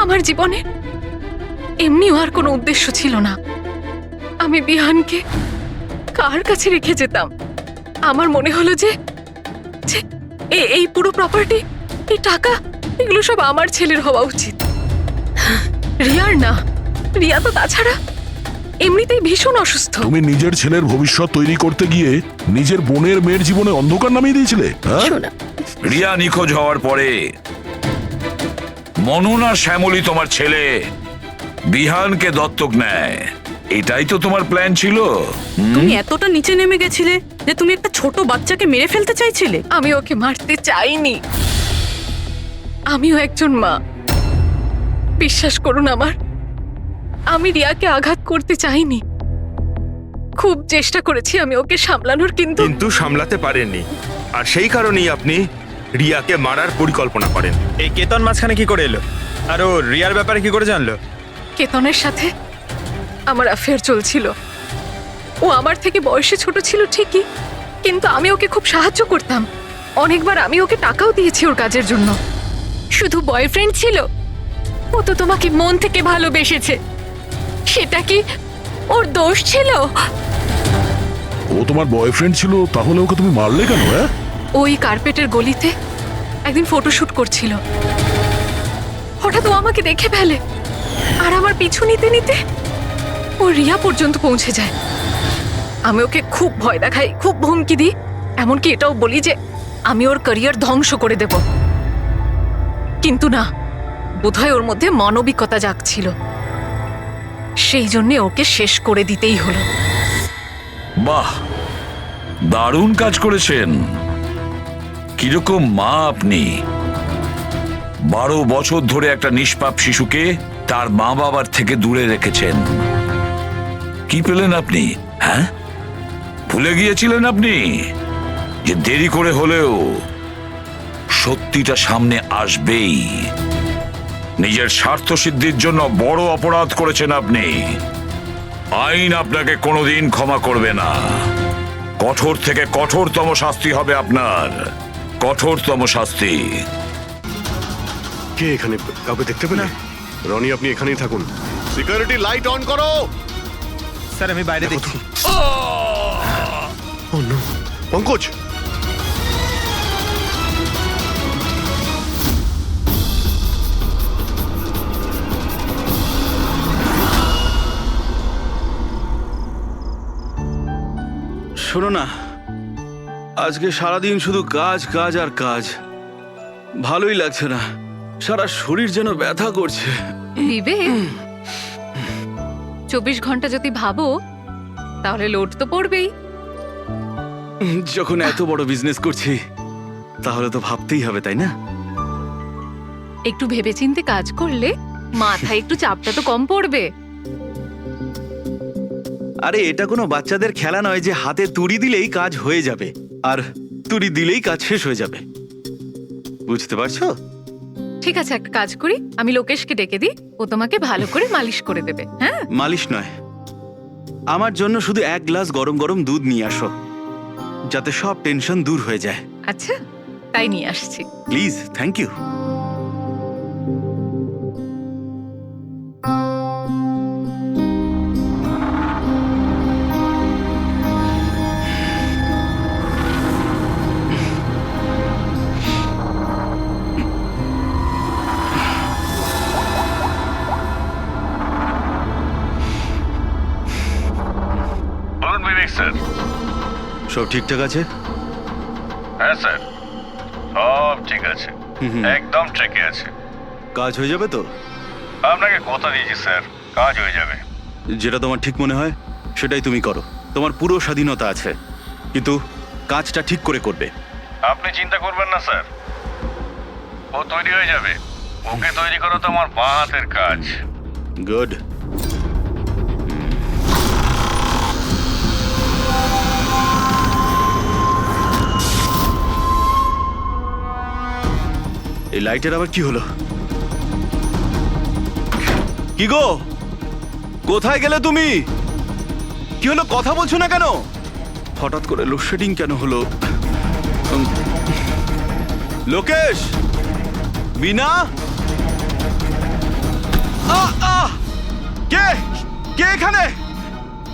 আমার জীবনে এমনিও আর কোনো উদ্দেশ্য ছিল না। আমি বিহানকে কার কাছে রেখে যেতাম? আমার মনে হলো যে এই পুরো প্রপার্টি, এই টাকা, এগুলো সব আমার ছেলের হওয়া উচিত, রিয়ার না। রিয়া তো তাছাড়া এমনিতেই ভীষণ অসুস্থ। তুমি নিজের ছেলের ভবিষ্যৎ তৈরি করতে গিয়ে নিজের বোনের মেয়ের জীবনে অন্ধকার নামিয়ে দিয়েছিলে। রিয়া নিখোঁজ হওয়ার পরে মনন আর শ্যামলী তোমার ছেলে বিহানকে দত্তক নেয়, এটাই তো তোমার প্ল্যান ছিল। তুমি এতটা নিচে নেমে গেছিলে যে তুমি একটা ছোট বাচ্চাকে মেরে ফেলতে চাইছিলে? আমি ওকে মারতে চাইনি, আমিও একজন মা। বিশ্বাস করুন আমার, আমি রিয়াকে আঘাত করতে চাইনি। খুব চেষ্টা করেছি আমি ওকে সামলানোর, কিন্তু সামলাতে পারেননি, আর সেই কারণেই আপনি রিয়াকে মারার পরিকল্পনা করেন। এই কেতন মাঝখানে কি করে এলো? আর ও রিয়ার ব্যাপারে কি করে জানলো? কেতনের সাথে আমার অ্যাফেয়ার চলছিল। ও আমার থেকে বয়সে ছোট ছিল ঠিকই, কিন্তু আমি ওকে খুব সাহায্য করতাম। অনেকবার আমি ওকে টাকাও দিয়েছি ওর কাজের জন্য। শুধু বয়ফ্রেন্ড ছিল? ও তো তোমাকে মন থেকে ভালোবেসেছে। সেটা কি ওর দোষ ছিল? ও তোমার বয়ফ্রেন্ড ছিল, তাহলে ওকে তুমি মারলে কেন? হ্যাঁ, ওই কার্পেটের গলিতে একদিন ফটোশুট করছিল, হঠাৎ ও আমাকে দেখে ফেলে, আর আমার পিছু নিতে নিতে ও রিয়া পর্যন্ত পৌঁছে যায়। আমি ওকে খুব ভয় দেখাই, খুব হুমকি দিই, এমনকি এটাও বলি যে আমি ওর ক্যারিয়ার ধ্বংস করে দেব। কিন্তু না, বোধহয় ওর মধ্যে মানবিকতা জাগছিল, সেই জন্যে ওকে শেষ করে দিতেই হলো। বাহ, দারুণ কাজ করেছেন। কিরকম মা আপনি! 12 বছর ধরে একটা নিষ্পাপ শিশুকে তার মা বাবার থেকে দূরে রেখেছেন। কি পেলেন আপনি? হ্যাঁ, ভুলে গিয়েছিলেন আপনি যে দেরি করে হলেও সত্যিটা সামনে আসবেই। নিজের স্বার্থ সিদ্ধির জন্য বড় অপরাধ করেছেন আপনি। আইন আপনাকে কোনোদিন ক্ষমা করবে না। কঠোর থেকে কঠোরতম শাস্তি হবে আপনার, কঠোরতম শাস্তি। কে এখানে? কাউকে দেখতে পেলে? রনি, আপনি এখানেই থাকুন। সিকিউরিটি লাইট অন করো। স্যার আমি বাইরে দেখছি। পঙ্কজ, শোনো না, আজকে সারাদিন শুধু কাজ কাজ আর কাজ, ভালোই লাগছে না, সারা শরীর যেন ব্যথা করছে। বিবেক, 24 ঘন্টা যদি ভাবো তাহলে লোড তো পড়বেই। যখন এত বড় বিজনেস করছি তাহলে তো ভাবতেই হবে, তাই না? একটু ভেবেচিন্তে কাজ করলে মাথায় একটু চাপটা তো কম পড়বে। আরে এটা কোনো বাচ্চাদের খেলা নয় যে হাতে তুড়ি দিলেই কাজ হয়ে যাবে আর তুড়ি দিলেই কাজ শেষ হয়ে যাবে, বুঝতে পারছো? ঠিক আছে, একটা কাজ করি, আমি লোকেশকে ডেকে দিই, ও তোমাকে ভালো করে মালিশ করে দেবে। হ্যাঁ, মালিশ নয়, আমার জন্য শুধু 1 গ্লাস গরম গরম দুধ নিয়ে আসো, যাতে সব টেনশন দূর হয়ে যায়। আচ্ছা, তাই নিয়ে আসছি। Please, thank you. বলুন বিবেক স্যার। সব ঠিকঠাক আছে? হ্যাঁ স্যার, সব ঠিক আছে, একদম ট্রেকে আছে। কাজ হয়ে যাবে তো? আপনাকে কথা দিয়েছি স্যার, কাজ হয়ে যাবে। যেটা তোমার ঠিক মনে হয় সেটাই তুমি করো, তোমার পুরো স্বাধীনতা আছে, কিন্তু কাজটা ঠিক করে করবে। আপনি চিন্তা করবেন না স্যার, ও তৈরি হয়ে যাবে। ওকে তৈরি করা তো আমার বাঁ হাতের কাজ। গুড। এই লাইটের আবার কি হলো? কি গো, কোথায় গেলে তুমি? কি হলো, কথা বলছো না কেন? হঠাৎ করে লোডশেডিং কেন হলো? লোকেশ, বিনা, কে কে এখানে?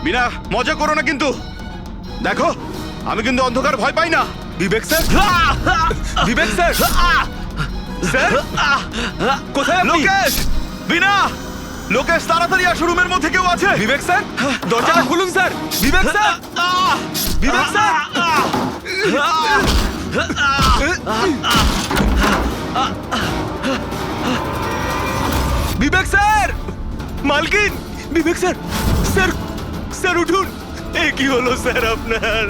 বিনা, মজা করো না কিন্তু। দেখো, আমি কিন্তু অন্ধকার ভয় পাই না। বিবেক স্যার, বিবেক স্যার, স্যার কোথায় আপনি? লোকেশ, বিনা, লোকেশ তাড়াতাড়ি আসো, রুমের মধ্যে কেউ আছে। বিবেক স্যার, দরজাটা খুলুন স্যার। বিবেক স্যার, বিবেক স্যার, বিবেক স্যার, মালকিন, বিবেক স্যার, স্যার, স্যার উঠুন। এ কি হলো স্যার আপনার?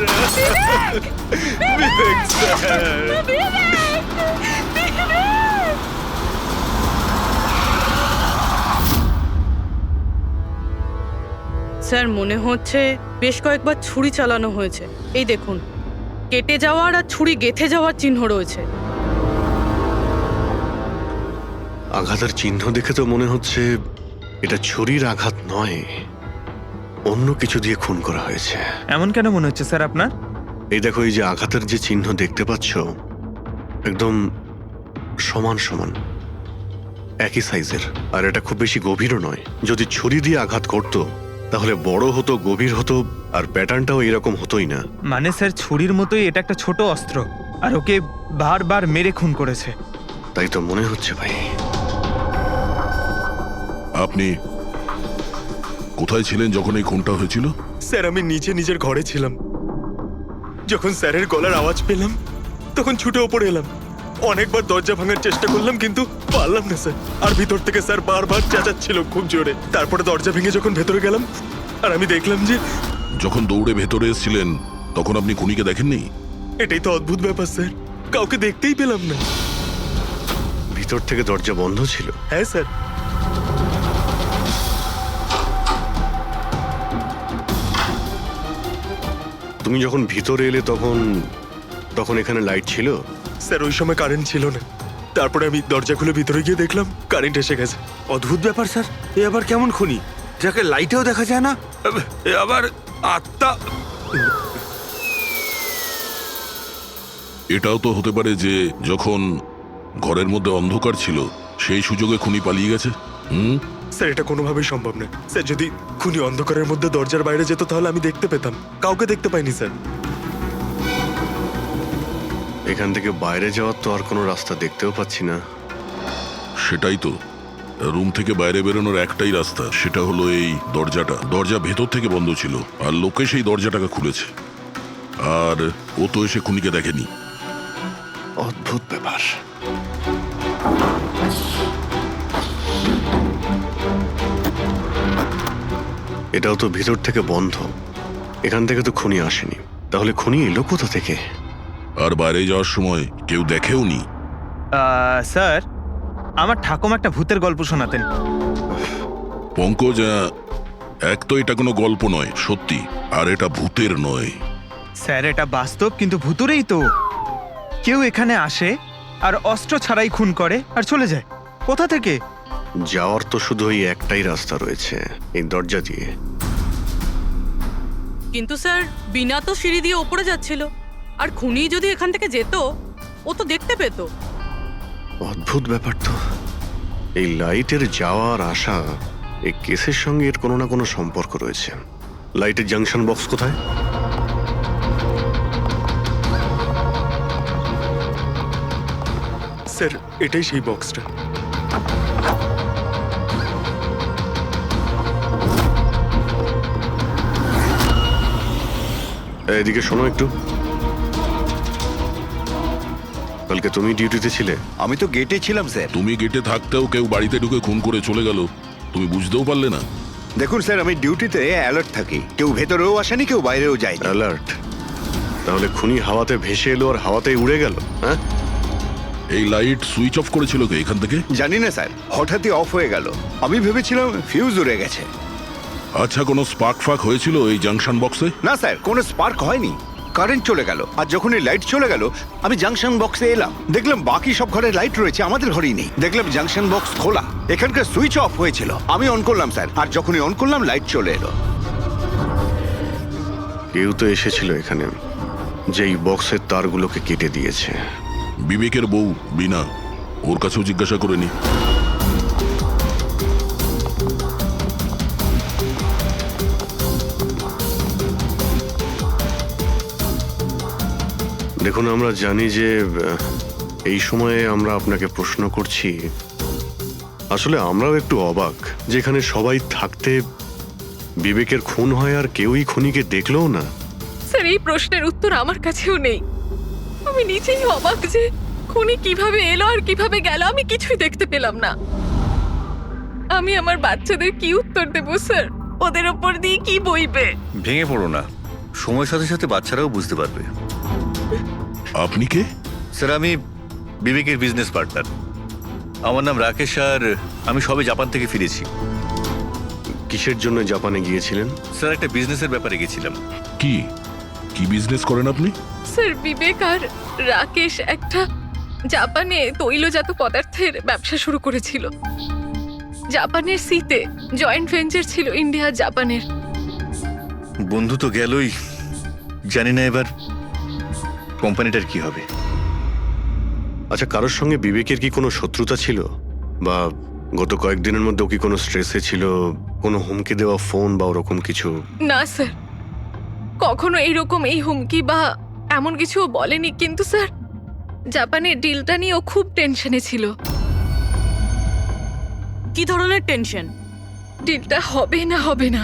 বিবেক স্যার, স্যার মনে হচ্ছে বেশ কয়েকবার ছুরি চালানো হয়েছে। এই দেখুন, কেটে যাওয়ার আর ছুরি গেঁথে যাওয়ার চিহ্ন রয়েছে। আঘাতের চিহ্ন দেখে তো মনে হচ্ছে এটা ছুরির আঘাত নয়, অন্য কিছু দিয়ে খুন করা হয়েছে। এমন কেন মনে হচ্ছে স্যার আপনার? এই দেখো, এই যে আঘাতের যে চিহ্ন দেখতে পাচ্ছ, একদম সমান সমান, একই সাইজের, আর এটা খুব বেশি গভীরও নয়। যদি ছুরি দিয়ে আঘাত করতো তাহলে বড় হতো, গভীর হতো, আর প্যাটার্নটাও এরকম হতোই না। মানে স্যার ছুরির মতোই এটা একটা ছোট অস্ত্র, আর ওকে বারবার মেরে খুন করেছে। তাই তো মনে হচ্ছে ভাই। আপনি কোথায় ছিলেন যখন এই খুনটা হয়েছিল? স্যার আমি নিচে নিজের ঘরে ছিলাম। যখন স্যারের গলার আওয়াজ পেলাম তখন ছুটে ওপরে এলাম। অনেকবার দরজা ভাঙার চেষ্টা করলাম কিন্তু পারলাম না স্যার। আর ভিতর থেকে স্যার বারবার চেঁচাচ্ছিল খুব জোরে। তারপরে দরজা ভেঙে যখন ভেতরে গেলাম আর আমি দেখলাম যে যখন দৌড়ে ভেতরে এসেছিলেন তখন আপনি খুনিকে দেখেননি? এটাই তো অদ্ভুত ব্যাপার স্যার, কাউকে দেখতেই পেলাম না। ভিতর থেকে দরজা বন্ধ ছিল? হ্যাঁ স্যার। তুমি যখন ভিতরে এলে তখন তখন এখানে লাইট ছিল? স্যার ওই সময় কারেন্ট ছিল না। তারপরে আমি দরজা খুলে ভিতরে গিয়ে দেখলাম কারেন্ট এসে গেছে। অদ্ভুত ব্যাপার স্যার, এ আবার কেমন খুনি যাকে লাইটেও দেখা যায় না? এ আবার আত্মা। এটাও তো হতে পারে যে যখন ঘরের মধ্যে অন্ধকার ছিল সেই সুযোগে খুনি পালিয়ে গেছে। স্যার এটা কোনোভাবেই সম্ভব না স্যার। যদি খুনি অন্ধকারের মধ্যে দরজার বাইরে যেত তাহলে আমি দেখতে পেতাম, কাউকে দেখতে পাইনি স্যার। এখান থেকে বাইরে যাওয়ার তো আর কোনো রাস্তা দেখতেও পাচ্ছি না। সেটাই তো, রুম থেকে বাইরে বেরোনোর একটাই রাস্তা, সেটা হলো এই দরজাটা। দরজা ভেতর থেকে বন্ধ ছিল আর লোকে সেই দরজাটাকে খুলেছে, আর ও তো এসে খুনিকে দেখেনি। অদ্ভুত ব্যাপার। এটাও তো ভিতর থেকে বন্ধ, এখান থেকে তো খুনি আসেনি। তাহলে খুনি এলো কোথা থেকে? আর বাইরে যাওয়ার সময় কেউ দেখেও নি। স্যার আমার ঠাকুমা একটা ভূতের গল্প শোনাতেন। পঙ্কজ, এক তো এটা কোনো গল্প নয়, সত্যি, আর এটা ভূতের নয়। স্যার এটা বাস্তব, কিন্তু ভুতুরেই তো। কেউ এখানে আসে আর অস্ত্র ছাড়াই খুন করে আর চলে যায়। কোথা থেকে? যাওয়ার তো শুধু ওই একটাই রাস্তা রয়েছে, এই দরজা দিয়ে। কিন্তু স্যার বিনা তো সিঁড়ি দিয়ে ওপরে যাচ্ছিল, আর খুনি যদি এখান থেকে যেত ও তো দেখতে পেত। অদ্ভুত ব্যাপার তো। এই লাইটের যাওয়ার আসা, এই কেসের সঙ্গে এর কোনো না কোনো সম্পর্ক রয়েছে। লাইটের জাংশন বক্স কোথায়? স্যার এটাই সেই বক্সটা। এদিকে শোনো একটু। কালকে তুমি ডিউটিতে ছিলে? আমি তো গেটে ছিলাম স্যার। তুমি গেটে থাকতেও কেউ বাড়িতে ঢুকে খুন করে চলে গেল, তুমি বুঝতেও পারলে না? দেখুন স্যার, আমি ডিউটিতে অ্যালার্ট থাকি, কেউ ভেতরেও আসেনি, কেউ বাইরেও যায়। অ্যালার্ট? তাহলে খুনি হাওয়াতে ভেসে এলো আর হাওয়াতেই উড়ে গেল? হ্যাঁ, এই লাইট সুইচ অফ করেছিল কে এখান থেকে? জানি না স্যার, হঠাৎই অফ হয়ে গেল। আমি ভেবেছিলাম ফিউজ উড়ে গেছে। আচ্ছা, কোনো স্পার্ক ফাক হয়েছিল এই জাংশন বক্সে? না স্যার, কোনো স্পার্ক হয়নি, কারেন্ট চলে গেল। আর যখন এই লাইট চলে গেল আমি জাংশন বক্সে এলাম, দেখলাম বাকি সব ঘরে লাইট রয়েছে, আমাদের ঘরেই নেই। দেখলাম জাংশন বক্স খোলা, এখানকার সুইচ অফ হয়েছিল। আমি অন করলাম স্যার, আর যখনই অন করলাম লাইট চলে এলো। কেউ তো এসেছিল এখানে, যেই বক্সের তারগুলোকে কেটে দিয়েছে। বিবেকের বউ বিনা, ওর কাছেও জিজ্ঞাসা করে নি। দেখুন, আমরা জানি যে এই সময়ে আমরা আপনাকে প্রশ্ন করছি। আসলে আমরাও একটু অবাক, যেখানে সবাই থাকতে বিবেকের খুন হয় আর কেউই খুনিকে দেখলেও না। স্যার এই প্রশ্নের উত্তর আমার কাছেও নেই। আমি নিজেই অবাক যে খুনি কিভাবে এলো আর কিভাবে গেল, আমি কিছুই দেখতে পেলাম না। আমি আমার বাচ্চাদের কি উত্তর দেব স্যার? ওদের ওপর দিয়ে কি বইবে? ভেঙে পড়ো না, সময়ের সাথে সাথে বাচ্চারাও বুঝতে পারবে। আপনি কে? স্যার আমি বিবেকের বিজনেস পার্টনার। আমার নাম রাকেশ, আর আমি সবে জাপান থেকে ফিরেছি। কিসের জন্য জাপানে গিয়েছিলেন? স্যার একটা বিজনেসের ব্যাপারে গেছিলাম। কি কি বিজনেস করেন আপনি? স্যার বিবেক আর রাকেশ একটা জাপানে তৈলজাত পদার্থের ব্যবসা শুরু করেছিল। জাপানের সিতে জয়েন্ট ভেঞ্চার ছিল ইন্ডিয়া জাপানের। বন্ধু তো গেলই, জানি না এবার কোম্পানিটার কি হবে। আচ্ছা, কারোর সঙ্গে বিবেকের কি কোনো শত্রুতা ছিল? বা গত কয়েকদিনের মধ্যে ও কি কোনো স্ট্রেসে ছিল, কোনো হুমকি দেওয়া ফোন বা ওরকম কিছু? না স্যার, কখনো এইরকম এই হুমকি বা এমন কিছু ও বলেনি, কিন্তু স্যার জাপানের ডিলটা নিয়ে ও খুব টেনশনে ছিল। কি ধরনের টেনশন? ডিলটা হবে না হবে না।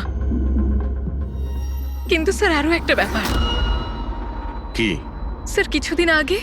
কিন্তু স্যার আরো একটা ব্যাপার, কি? স্যার কিছুদিন আগে